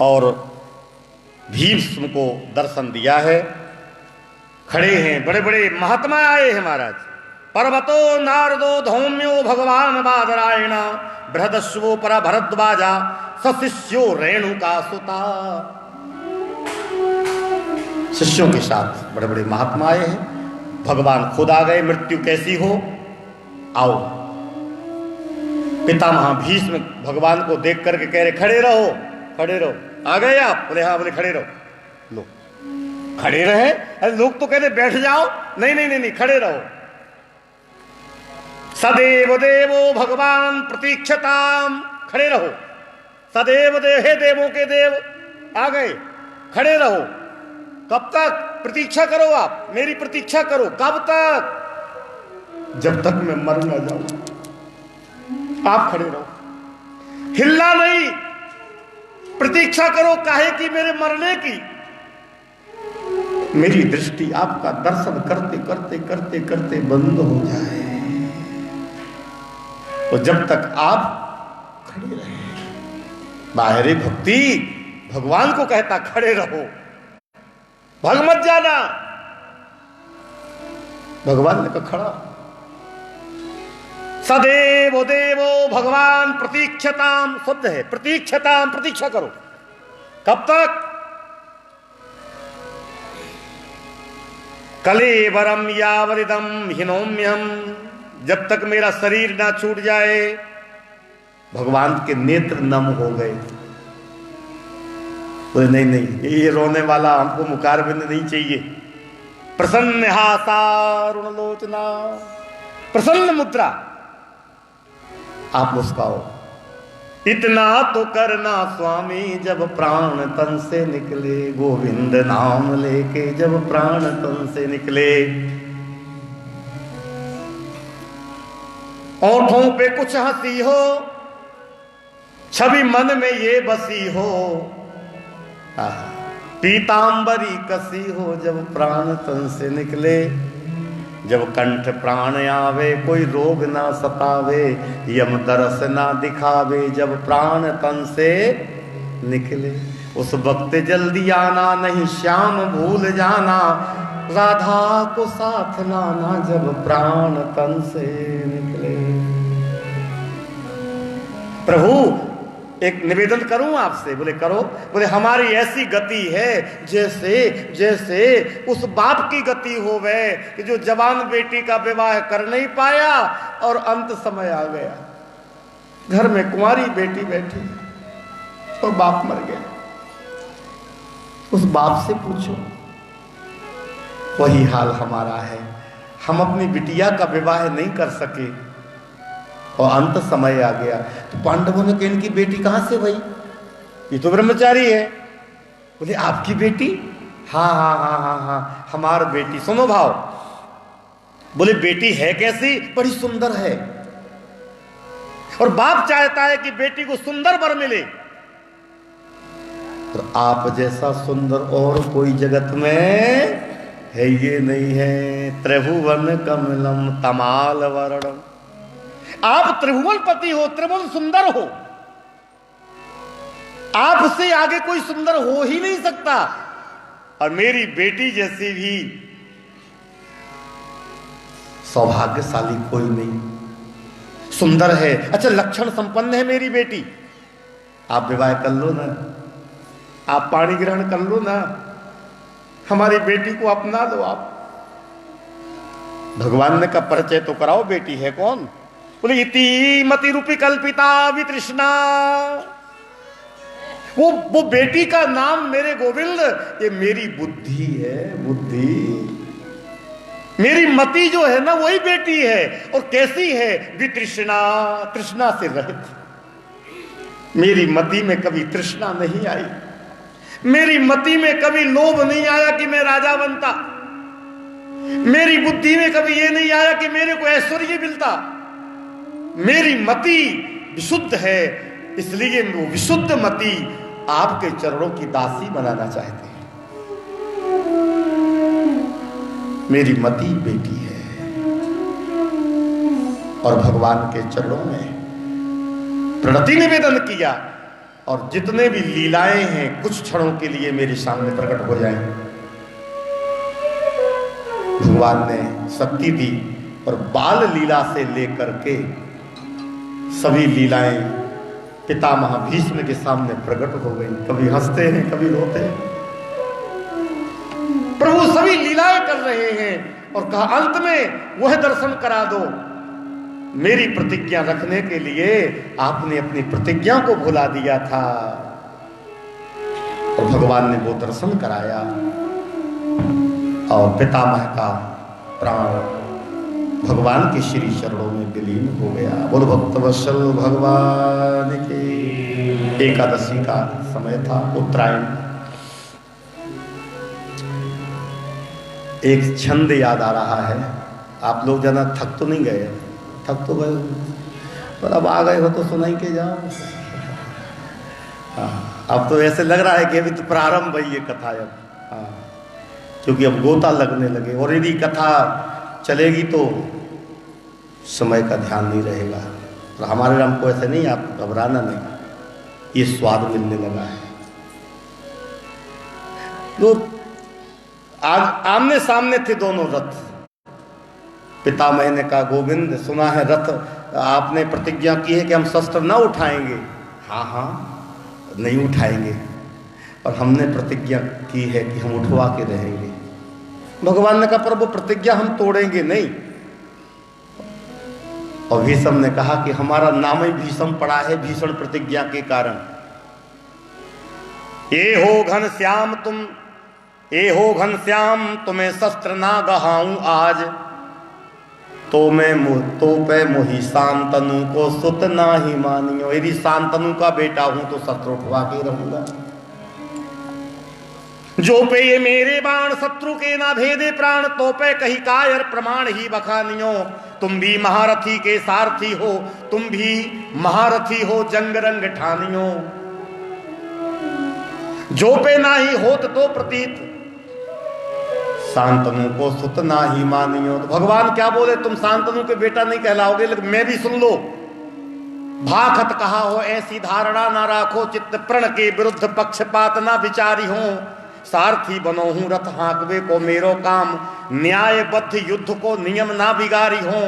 और भीष्म को दर्शन दिया है, खड़े हैं, बड़े बड़े महात्मा आए हैं महाराज। पर्वतो नारदो धौम्यो भगवान बादरायण बृहदस्वो पर भरद्वाजा सशिष्यो रेणुका सुता। शिष्यों के साथ बड़े बड़े महात्मा आए हैं। भगवान खुद आ गए, मृत्यु कैसी हो आओ। पितामह भीष्म भगवान को देख करके कह रहे खड़े रहो खड़े रहो। आ गए आप? बोले हाँ। बोले खड़े रहो। लो खड़े रहे। अरे लोग तो कह रहे बैठ जाओ। नहीं नहीं नहीं नहीं, खड़े रहो। सदैव देवो भगवान प्रतीक्षताम, खड़े रहो। सदैव देव, हे देवों के देव आ गए, खड़े रहो। कब तक प्रतीक्षा करो? आप मेरी प्रतीक्षा करो। कब तक? जब तक मैं मर ना जाऊं। आप खड़े रहो, हिलना नहीं, प्रतीक्षा करो। काहे की? मेरे मरने की। मेरी दृष्टि आपका दर्शन करते करते करते करते बंद हो जाए, तो जब तक आप खड़े रहे। बाहरी भक्ति भगवान को कहता खड़े रहो, भाग मत जाना। भगवान ने कहा खड़ा। सदैव देवो भगवान प्रतीक्षताम शब्द है, प्रतीक्षताम, प्रतीक्षा करो। कब तक? कलेवरम यावरिदम हिनोम्यम, जब तक मेरा शरीर ना छूट जाए। भगवान के नेत्र नम हो गए। बोले नहीं नहीं, ये रोने वाला हमको मुखारबिंद नहीं चाहिए। प्रसन्न हासारुण लोचना, प्रसन्न मुद्रा, आप मुस्काओ। इतना तो करना स्वामी जब प्राण तन से निकले, गोविंद नाम लेके जब प्राण तन से निकले। ओंठों पे कुछ हंसी हो, छवि मन में ये बसी हो, पीतांबरी कसी हो जब प्राण तन से निकले। जब कंठ प्राण आवे कोई रोग ना सतावे, यम दरस ना दिखावे जब प्राण तन से निकले। उस वक्त जल्दी आना नहीं श्याम भूल जाना, राधा को साथ लाना जब प्राण तन से निकले। प्रभु एक निवेदन करूं आपसे। बोले करो। बोले हमारी ऐसी गति है जैसे जैसे उस बाप की गति होवे कि जो जवान बेटी का विवाह कर नहीं पाया और अंत समय आ गया, घर में कुंवारी बेटी बैठी और बाप मर गया। उस बाप से पूछो, वही हाल हमारा है। हम अपनी बिटिया का विवाह नहीं कर सके और अंत समय आ गया। तो पांडवों ने कहा इनकी बेटी कहां से भाई, ये तो ब्रह्मचारी है। बोले आपकी बेटी? हाँ हाँ हाँ हाँ हाँ हमार बेटी। सुनो भाव। बोले बेटी है कैसी? बड़ी सुंदर है, और बाप चाहता है कि बेटी को सुंदर वर मिले। और आप जैसा सुंदर और कोई जगत में है ये नहीं है। त्रिभुवन कमलम तमाल वर्णम, आप त्रिभुवन पति हो, त्रिभुवन सुंदर हो, आपसे आगे कोई सुंदर हो ही नहीं सकता। और मेरी बेटी जैसी भी सौभाग्यशाली कोई नहीं, सुंदर है। अच्छा लक्षण संपन्न है मेरी बेटी, आप विवाह कर लो ना, आप पाणी ग्रहण कर लो ना, हमारी बेटी को अपना लो आप। भगवान ने कहा परिचय तो कराओ, बेटी है कौन? बोले इति मति रूपी कल्पिता वितृष्णा। वो बेटी का नाम मेरे गोविंद, ये मेरी बुद्धि है, बुद्धि। मेरी मति जो है ना वही बेटी है। और कैसी है? वितृष्णा, तृष्णा से रहित। मेरी मति में कभी तृष्णा नहीं आई, मेरी मति में कभी लोभ नहीं आया कि मैं राजा बनता, मेरी बुद्धि में कभी ये नहीं आया कि मेरे को ऐश्वर्य मिलता। मेरी मति विशुद्ध है, इसलिए वो विशुद्ध मति आपके चरणों की दासी बनाना चाहते हैं। मेरी मति बेटी है, और भगवान के चरणों में प्रणति निवेदन किया। और जितने भी लीलाएं हैं कुछ क्षणों के लिए मेरे सामने प्रकट हो जाएं। भगवान ने शक्ति दी और बाल लीला से लेकर के सभी लीलाएं पितामह भीष्म के सामने प्रकट हो गई। कभी हंसते हैं, कभी रोते हैं। प्रभु सभी लीलाएं कर रहे हैं और कहा अंत में वह दर्शन करा दो। मेरी प्रतिज्ञा रखने के लिए आपने अपनी प्रतिज्ञा को भुला दिया था, और भगवान ने वो दर्शन कराया और पितामह का प्राण भगवान के श्री चरणों में विलीन हो गया। बोलो भक्तवत्सल भगवान के। एकादशी का समय था, उत्तरायण। एक छंद याद आ रहा है। आप लोग ज़्यादा थक तो नहीं गए? थक तो गए, पर अब आ गए हो तो सुनाई के जाओ। हाँ, अब तो ऐसे लग रहा है कि अभी तो प्रारंभ है ये कथा। अब हाँ, क्योंकि अब गोता लगने लगे, और यदि कथा चलेगी तो समय का ध्यान नहीं रहेगा। और हमारे राम को ऐसे नहीं, आप घबराना नहीं, ये स्वाद मिलने लगा है। तो आमने सामने थे दोनों रथ। पितामह ने कहा गोविंद सुना है रथ आपने प्रतिज्ञा की है कि हम शस्त्र न उठाएंगे। हाँ हाँ नहीं उठाएंगे, और हमने प्रतिज्ञा की है कि हम उठवा के रहेंगे। भगवान ने कहा प्रभु प्रतिज्ञा हम तोड़ेंगे नहीं। और भीष्म ने कहा कि हमारा नाम ही भीष्म पड़ा है भीषण प्रतिज्ञा के कारण। ए हो घनश्याम तुम्हें शस्त्र ना गहाऊं आज, तो पे मोही शांतनु को सुत ना ही मानियो। यदि शांतनु का बेटा हूं तो शस्त्र उठवा के रहूंगा। जो पे ये मेरे बाण शत्रु के ना भेदे प्राण, तो पे कही कायर प्रमाण ही बखानियो। तुम भी महारथी के सारथी हो, तुम भी महारथी हो जंग रंग ठानियो। जो पे ना ही होत तो प्रतीत, शांतनु को सुत ना ही मानियो। तो भगवान क्या बोले, तुम शांतनु के बेटा नहीं कहलाओगे, लेकिन मैं भी सुन लो। भाखत कहा हो ऐसी धारणा ना राखो, चित्त प्रण के विरुद्ध पक्षपात ना विचारी हो। सारथी बनो हूं रथ हाँकवे को मेरो काम, न्यायबद्ध युद्ध को नियम ना बिगारी हो।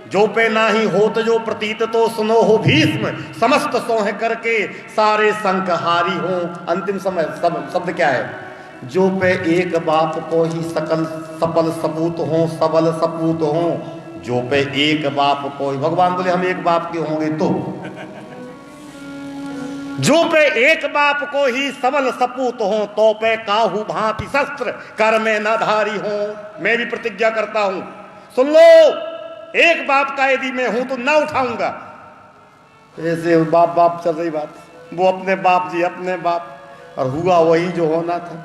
जो पे ना ही होत जो प्रतीत, तो सुनो हो भीष्म समस्त सोह करके सारे संक हारी हो। अंतिम समय शब्द क्या है, जो पे एक बाप को ही सकल सफल सपूत हो, सबल सपूत हो। जो पे एक बाप को ही, भगवान बोले हम एक बाप के होंगे तो। जो पे एक बाप को ही सबल सपूत हो, तो पे काहू भांति शस्त्र कर में न धारी हो। मैं भी प्रतिज्ञा करता हूं, सुन लो, एक बाप का यदि मैं हूं तो ना उठाऊंगा। ऐसे बाप चल रही बात, वो अपने बाप जी अपने बाप, और हुआ वही जो होना था।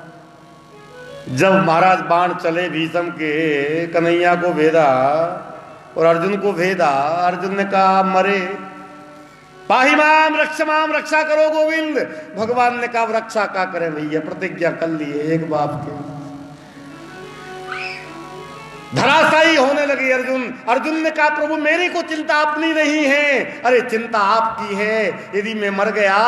जब महाराज बाण चले भीष्म के, कन्हैया को भेदा और अर्जुन को भेदा। अर्जुन ने कहा मरे, पाही माम रक्षा करो गोविंद। भगवान ने कहा रक्षा का करें भैया, प्रतिज्ञा कर लिए एक बाप के। धराशायी होने लगे अर्जुन। अर्जुन ने कहा प्रभु मेरी को चिंता अपनी नहीं है। अरे चिंता आपकी है। यदि मैं मर गया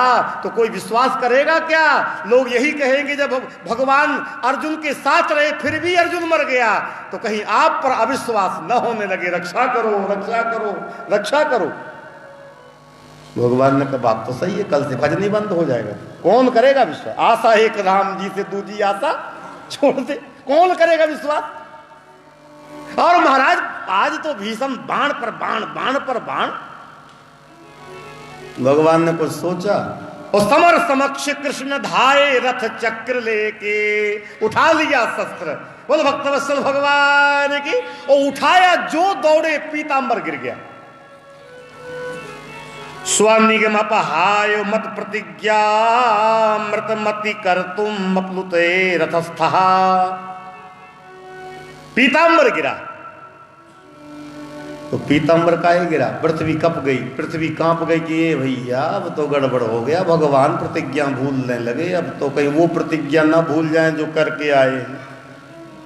तो कोई विश्वास करेगा क्या? लोग यही कहेंगे जब भगवान अर्जुन के साथ रहे फिर भी अर्जुन मर गया, तो कहीं आप पर अविश्वास न होने लगे। रक्षा करो रक्षा करो रक्षा करो। भगवान ने कहा बात तो सही है, कल से भजन ही बंद हो जाएगा। कौन करेगा विश्वास? आशा एक राम जी से दूजी आशा छोड़ दे, कौन करेगा विश्वास? और महाराज आज तो भीषम बाण पर बाण, बाण पर बाण। भगवान ने कुछ सोचा और समर समक्ष कृष्ण धाये रथ चक्र लेके उठा लिया शस्त्र। बोल भक्तवत्सल भगवान की। और उठाया जो दौड़े पीतांबर गिर गया। स्वानिगम अपहाय मत प्रतिज्ञा मृत मति कर तुम मपलुते रथस्था। पीतांबर गिरा तो पीतांबर का ही गिरा, पृथ्वी कप गई, पृथ्वी कांप गई कि ये भैया अब तो गड़बड़ हो गया। भगवान प्रतिज्ञा भूलने लगे, अब तो कहीं वो प्रतिज्ञा ना भूल जाएं जो करके आए हैं।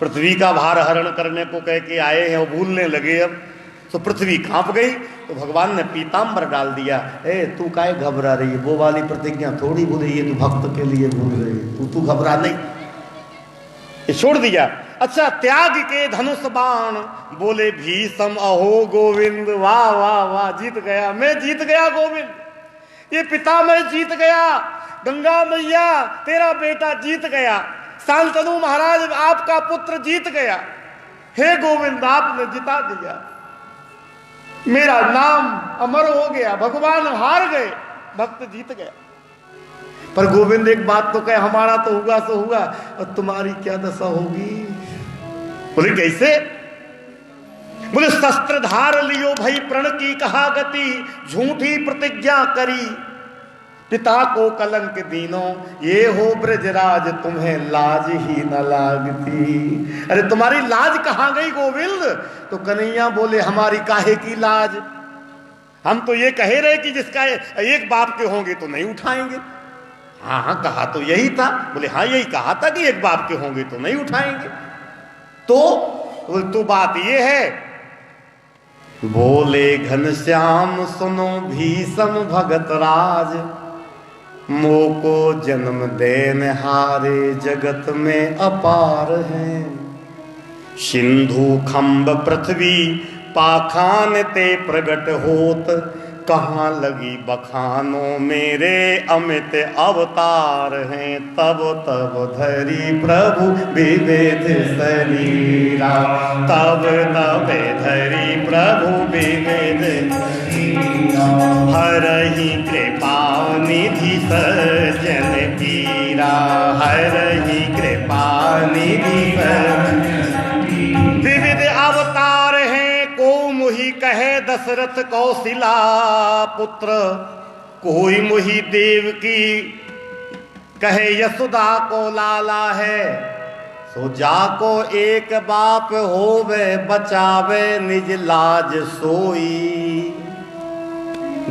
पृथ्वी का भार हरण करने को कह के आए हैं, वो भूलने लगे। अब तो पृथ्वी कांप गई तो भगवान ने पीतांबर डाल दिया। तू काहे घबरा रही है, वो वाली प्रतिज्ञा थोड़ी भूल रही है, तू भक्त के लिए भूल रही, तू घबरा नहीं। ये छोड़ दिया। अच्छा, त्याग के धनुष बाण बोले भीषम अहो गोविंद। वाह वाह वाह, जीत गया, मैं जीत गया गोविंद। ये पिता मैं जीत गया, गंगा मैया तेरा बेटा जीत गया, शांतनु महाराज आपका पुत्र जीत गया। हे गोविंद आपने जिता दिया, मेरा नाम अमर हो गया। भगवान हार गए, भक्त जीत गया। पर गोविंद एक बात तो कहे, हमारा तो हुआ सो हुआ, और तुम्हारी क्या दशा होगी? बोले कैसे? बोले शस्त्र धार लियो भई प्रण की कहा गति, झूठी प्रतिज्ञा करी पिता को कलंक दीनो। ये हो ब्रजराज तुम्हें लाज ही न लागती। अरे तुम्हारी लाज कहां गई गोविंद? तो कन्हैया बोले हमारी काहे की लाज? हम तो ये कहे रहे कि जिसका एक बाप के होंगे तो नहीं उठाएंगे। हाँ हाँ, कहा तो यही था। बोले हाँ यही कहा था कि एक बाप के होंगे तो नहीं उठाएंगे। तो बात ये है। बोले घनश्याम सुनो भीषम भगत राज, मोको जन्म देन हारे जगत में अपार है। सिंधु खंब पृथ्वी पाखान ते प्रगट होत, कहाँ लगी बखानों मेरे अमित अवतार हैं, तब तब धरी प्रभु विविध शरीरा, तब तब धरी प्रभु विविध शरीरा, हरहि कृपा निधि सज्जन पीरा, हरहि कृपा निधि विविध अवतार हैं, को मुहि कहे दशरथ कौशिला पुत्र, कोई मुहि देव की कहे यशोदा को लाला है, सो जाको एक बाप होवे बचावे निज लाज सोई,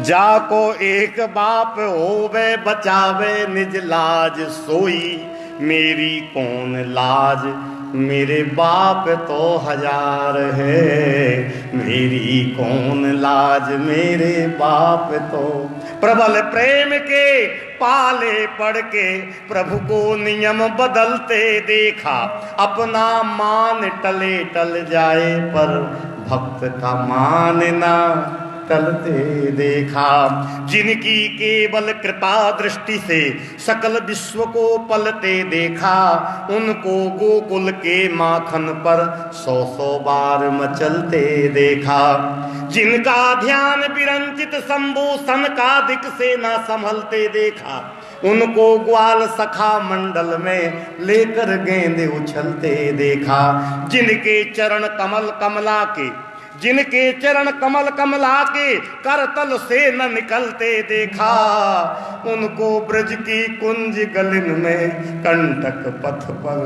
जाको एक बाप होवे बचावे निज लाज सोई, मेरी कौन लाज मेरे बाप तो हजार है, मेरी कौन लाज मेरे बाप तो। प्रबल प्रेम के पाले पड़ के प्रभु को नियम बदलते देखा, अपना मान टले टल जाए पर भक्त का मान ना टलते देखा, जिनकी केवल कृपा दृष्टि से सकल विश्व को पलते देखा, उनको गोकुल के माखन पर 100-100 बार मचलते देखा, जिनका ध्यान विरंचित शंभु सनकादिक से न संभलते देखा, उनको ग्वाल सखा मंडल में लेकर गेंदे उछलते देखा, जिनके चरण कमल कमला के, जिनके चरण कमल कमला के करतल से न निकलते देखा, उनको ब्रज की कुंज गलिन में कंटक पथ पर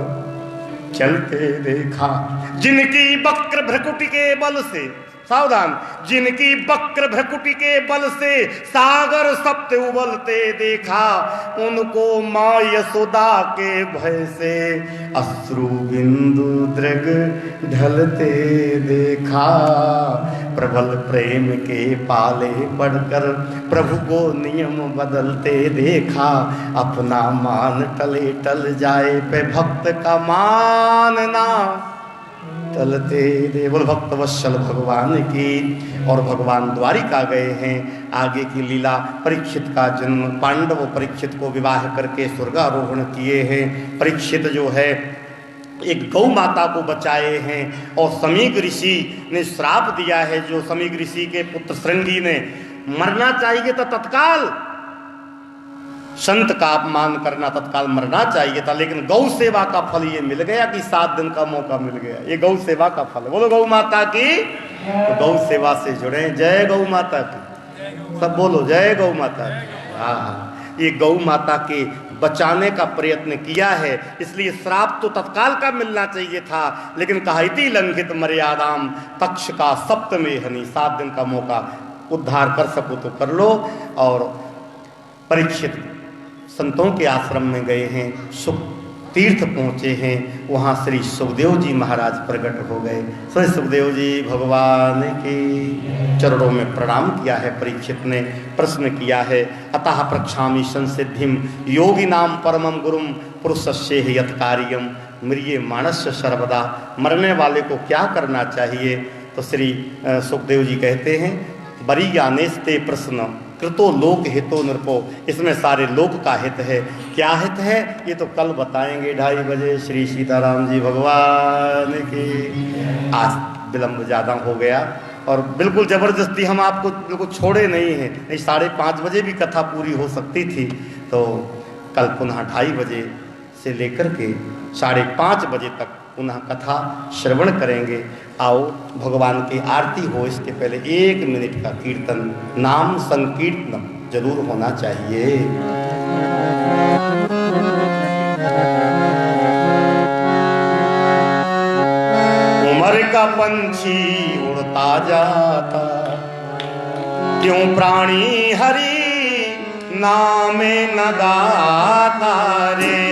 चलते देखा, जिनकी वक्र भ्रकुटी के बल से, सावधान, जिनकी वक्र भ्रकुटी के बल से सागर सप्त उबलते देखा, उनको माँ यशोदा के भय से अश्रु बिंदु दृग ढलते देखा, प्रबल प्रेम के पाले पढ़कर प्रभु को नियम बदलते देखा, अपना मान टले टल जाए पे भक्त का मानना टलते दे। बोल भक्त वत्सल भगवान की। और भगवान द्वारिका गए हैं। आगे की लीला, परीक्षित का जन्म, पांडव परीक्षित को विवाह करके स्वर्गारोहण किए हैं। परीक्षित जो है एक गौ माता को बचाए हैं और समीक ऋषि ने श्राप दिया है, जो समीक ऋषि के पुत्र श्रृंगी ने मरना चाहिए था तत्काल, संत का अपमान करना तत्काल मरना चाहिए था, लेकिन गौ सेवा का फल ये मिल गया कि 7 दिन का मौका मिल गया। ये गौ सेवा का फल है। बोलो गौ माता की। तो गौ सेवा से जुड़े। जय गौ माता की। सब बोलो जय गौ माता की। हाँ, ये गौ माता के बचाने का प्रयत्न किया है, इसलिए श्राप तो तत्काल का मिलना चाहिए था, लेकिन कहाइति लंघित मर्यादाम तक्ष का सप्तमे हनि, 7 दिन का मौका उद्धार कर सको तो कर लो। और परीक्षित संतों के आश्रम में गए हैं, सुख तीर्थ पहुँचे हैं, वहाँ श्री सुखदेव जी महाराज प्रकट हो गए। श्री सुखदेव जी भगवान के चरणों में प्रणाम किया है। परीक्षित ने प्रश्न किया है, अतः प्रक्षामि संसिद्धिम योगी नाम परमम गुरुम पुरुषस्य यत् कार्यम मृये मानस्य सर्वदा। मरने वाले को क्या करना चाहिए? तो श्री सुखदेव जी कहते हैं, बरीयानेस्ते प्रश्न कृतो लोक हितो नृपो। इसमें सारे लोक का हित है। क्या हित है ये तो कल बताएंगे 2:30 बजे। श्री सीताराम जी भगवान की। आज विलम्ब ज़्यादा हो गया और बिल्कुल ज़बरदस्ती हम आपको बिल्कुल छोड़े नहीं हैं, नहीं 5:30 बजे भी कथा पूरी हो सकती थी। तो कल पुनः 2:30 बजे से लेकर के 5:30 बजे तक पुनः कथा श्रवण करेंगे। आओ भगवान की आरती हो, इसके पहले 1 मिनट का कीर्तन, नाम संकीर्तन जरूर होना चाहिए। उमर का पंछी उड़ता जाता, क्यों प्राणी हरि नाम न गाता रे।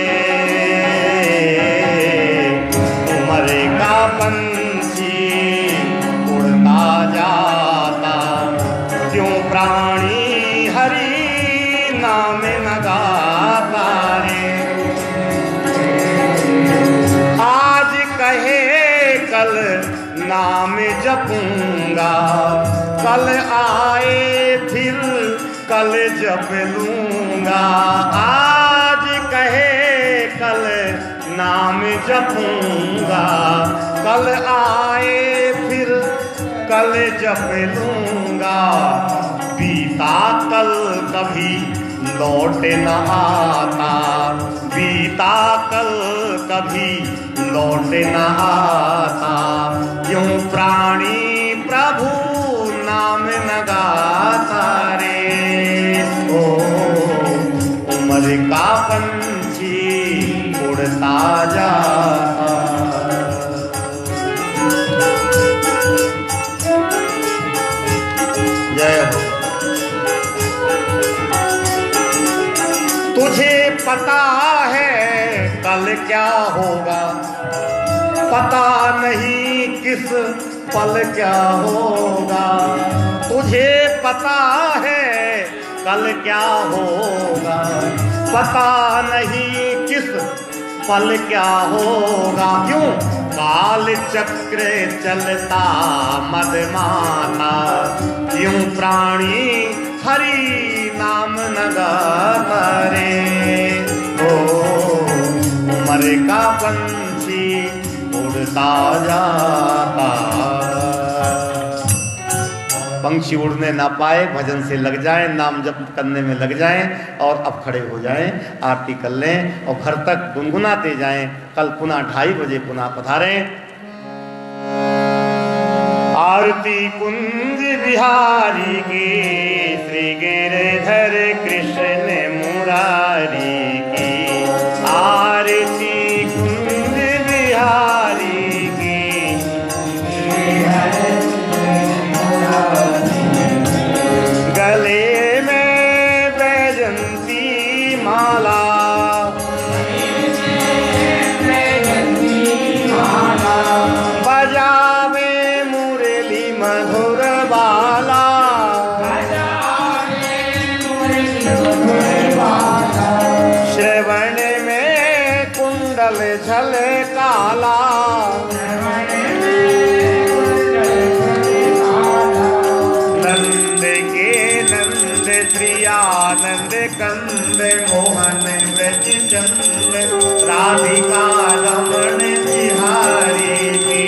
पंछी उड़ता जाता, क्यों प्राणी हरि नाम न गाता रे। आज कहे कल न नाम जपूंगा, कल आए फिर कल जप लूंगा। आज कहे कल नाम जपूंगा, कल आए फिर कल जप लूंगा। बीता कल कभी लौट न आता, बीता कल कभी लौट न आता। यूं प्राणी प्रभु नाम न गाता रे। ओ उम्र का पंछी उड़ता जाता। जय हो। तुझे पता है कल क्या होगा, पता नहीं किस पल क्या होगा। तुझे पता है कल क्या होगा, पता नहीं किस पल क्या होगा। क्यों काल चक्र चलता मदमाता, क्यों प्राणी हरि नाम न गाता रे। ओ उम्र का पंछी उड़ता जाता। पंछी उड़ने ना पाए, भजन से लग जाएं, नाम जप करने में लग जाएं और अब खड़े हो जाएं, आरती कर लें और घर तक गुनगुनाते जाएं। कल पुनः 2:30 बजे पुनः पधारें। आरती कुंज बिहारी की, श्री गिरधर कृष्ण मुरारी की। आरती कुंज बिहारी की, गले में बैजंती माला, बजावे मुरली मधुर बाला। श्रवण में कुंडल झल काला, आनंद कंद मोहन ब्रज चंद, राधिका रमण बिहारी की।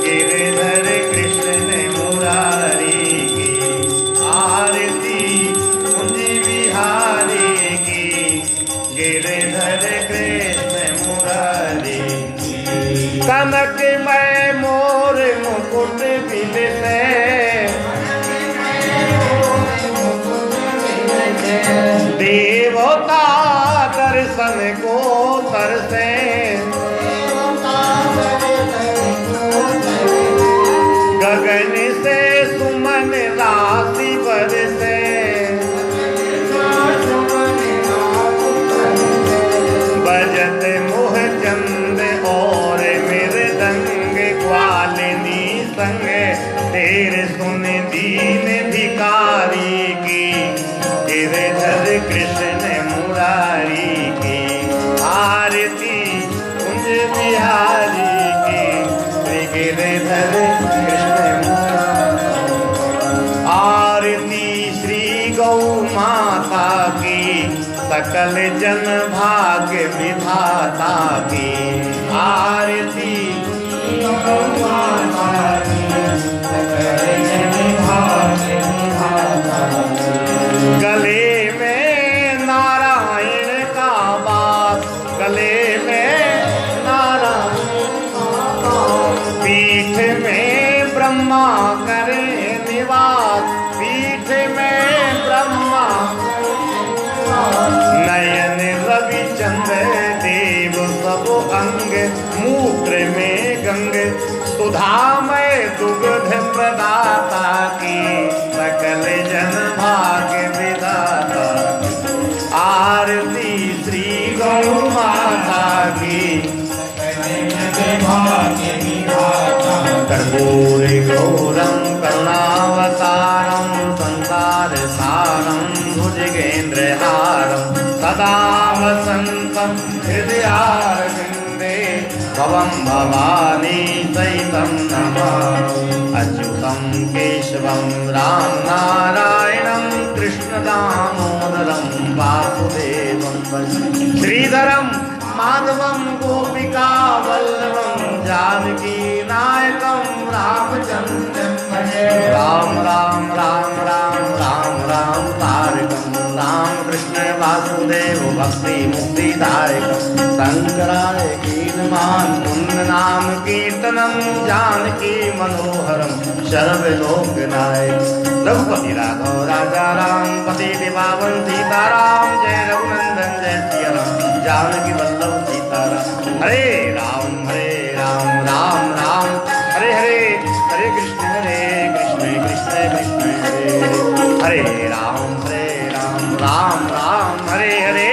गिरधर कृष्ण मुरारी की, आरती कुंज बिहारी की। गिरधर कृष्ण मुरारी की। कनक में मोर मुकुट बिलसे, देवता दर्शन को तरसे। गगन से सुमन राशि बरसे, बजत मोह चंद और मृदंग, ग्वालिनी संग तेरे सुन दीन भिखारी की। गिरधर कृष्ण मुरारी की, आरती कुंज बिहारी की। श्री गिरधर कृष्ण मुरारी। आरती श्री गौ माता की, सकल जन भाग्य विधाता की। आरती गौ माता की, सकल जन भाग्य विधाता की। गले में नारायण का वास, गले में नारायण का वास। पीठ में ब्रह्मा करे निवास, पीठ में ब्रह्मा। नयन रविचंद्र देव सब अंग, मूत्र में गंग। सुधामय दुग्ध प्रदाता की, सकल जन भाग्य विधाता। आरती श्री गौ माता की, कर्पूर गौरम करुणावतारम, संसार सारम भुजगेन्द्रहारम, सदा वसंतम हृदयारविंदे। भवं भवानी सहितं नमामि अच्युतं केशवं राम नारायणं कृष्ण दामोदरं वासुदेवं श्रीधरं माधवं गोपिका वल्लभं जानकी नायकं रामचन्द्रं भजे राम राम राम राम राम राम तारकं राम कृष्ण वासुदेव भक्ति मुक्तिदायकं शंकराय कीर्तमान पुण्य नाम कीर्तनं जानकी मनोहरं सर्वलोकनायक रघुपति राघव राजा राम पति दिवावन सीताराम जय रघुनंदन जय सिया राम जानकी वल्लभ सीताराम हरे राम राम राम हरे हरे हरे कृष्ण कृष्ण कृष्ण हरे हरे राम राम राम हरे हरे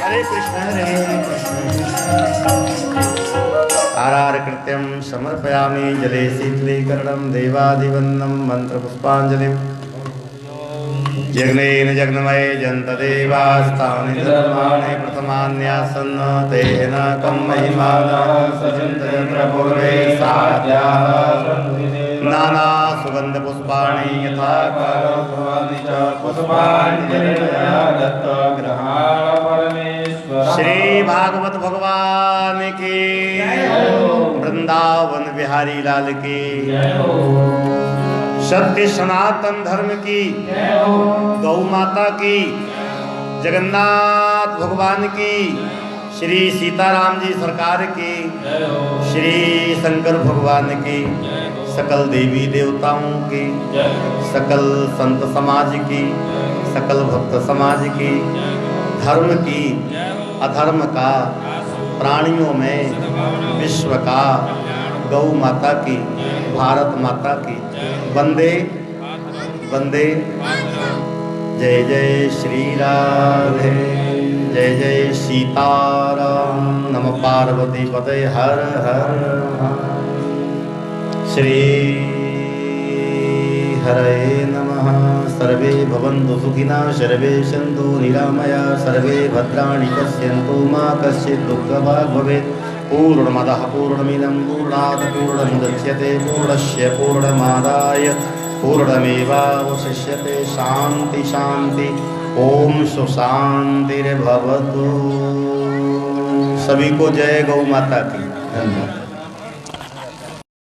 हरे कृष्ण आरार कृत्यं समर्पयामि जले शीतलीकरणं देवादिवन्दनं मन्त्रपुष्पाञ्जलिं यज्ञेन यज्ञमये जन्तदेवास्तानि धर्माणि प्रथमान्यासन् तेन कं महिमानः सचिन्तयन्त्रपूर्वे साध्याः नाना सुगन्धपुष्पाणि यथा कालभवानि च पुष्पाणि श्री भागवत भगवान की वृंदावन बिहारी लाल की सत्य सनातन धर्म की गौ माता की जगन्नाथ भगवान की श्री सीताराम जी सरकार की श्री शंकर भगवान की सकल देवी देवताओं की सकल संत समाज की सकल भक्त समाज की धर्म की अधर्म का प्राणियों में विश्व का गौ माता की भारत माता की वंदे वंदे जय जय श्री राधे जय जय सीताराम नमः पार्वती पते हर हर श्री हरे नमः सर्वे भवन्तु सुखिनः सर्वे सन्तु निरामयाः सर्वे भद्राणि पश्यन्तु मा कश्चित् दुःखभाग् भवेत् पूर्णमदः पूर्णमिदं पूर्णात् पूर्णमुदच्यते पूर्णस्य पूर्णमादाय पूर्णमेवावशिष्यते शान्ति शान्ति ओम सुशान्तिर्भवतु। सभी को जय गौ माता की। धन्यवाद।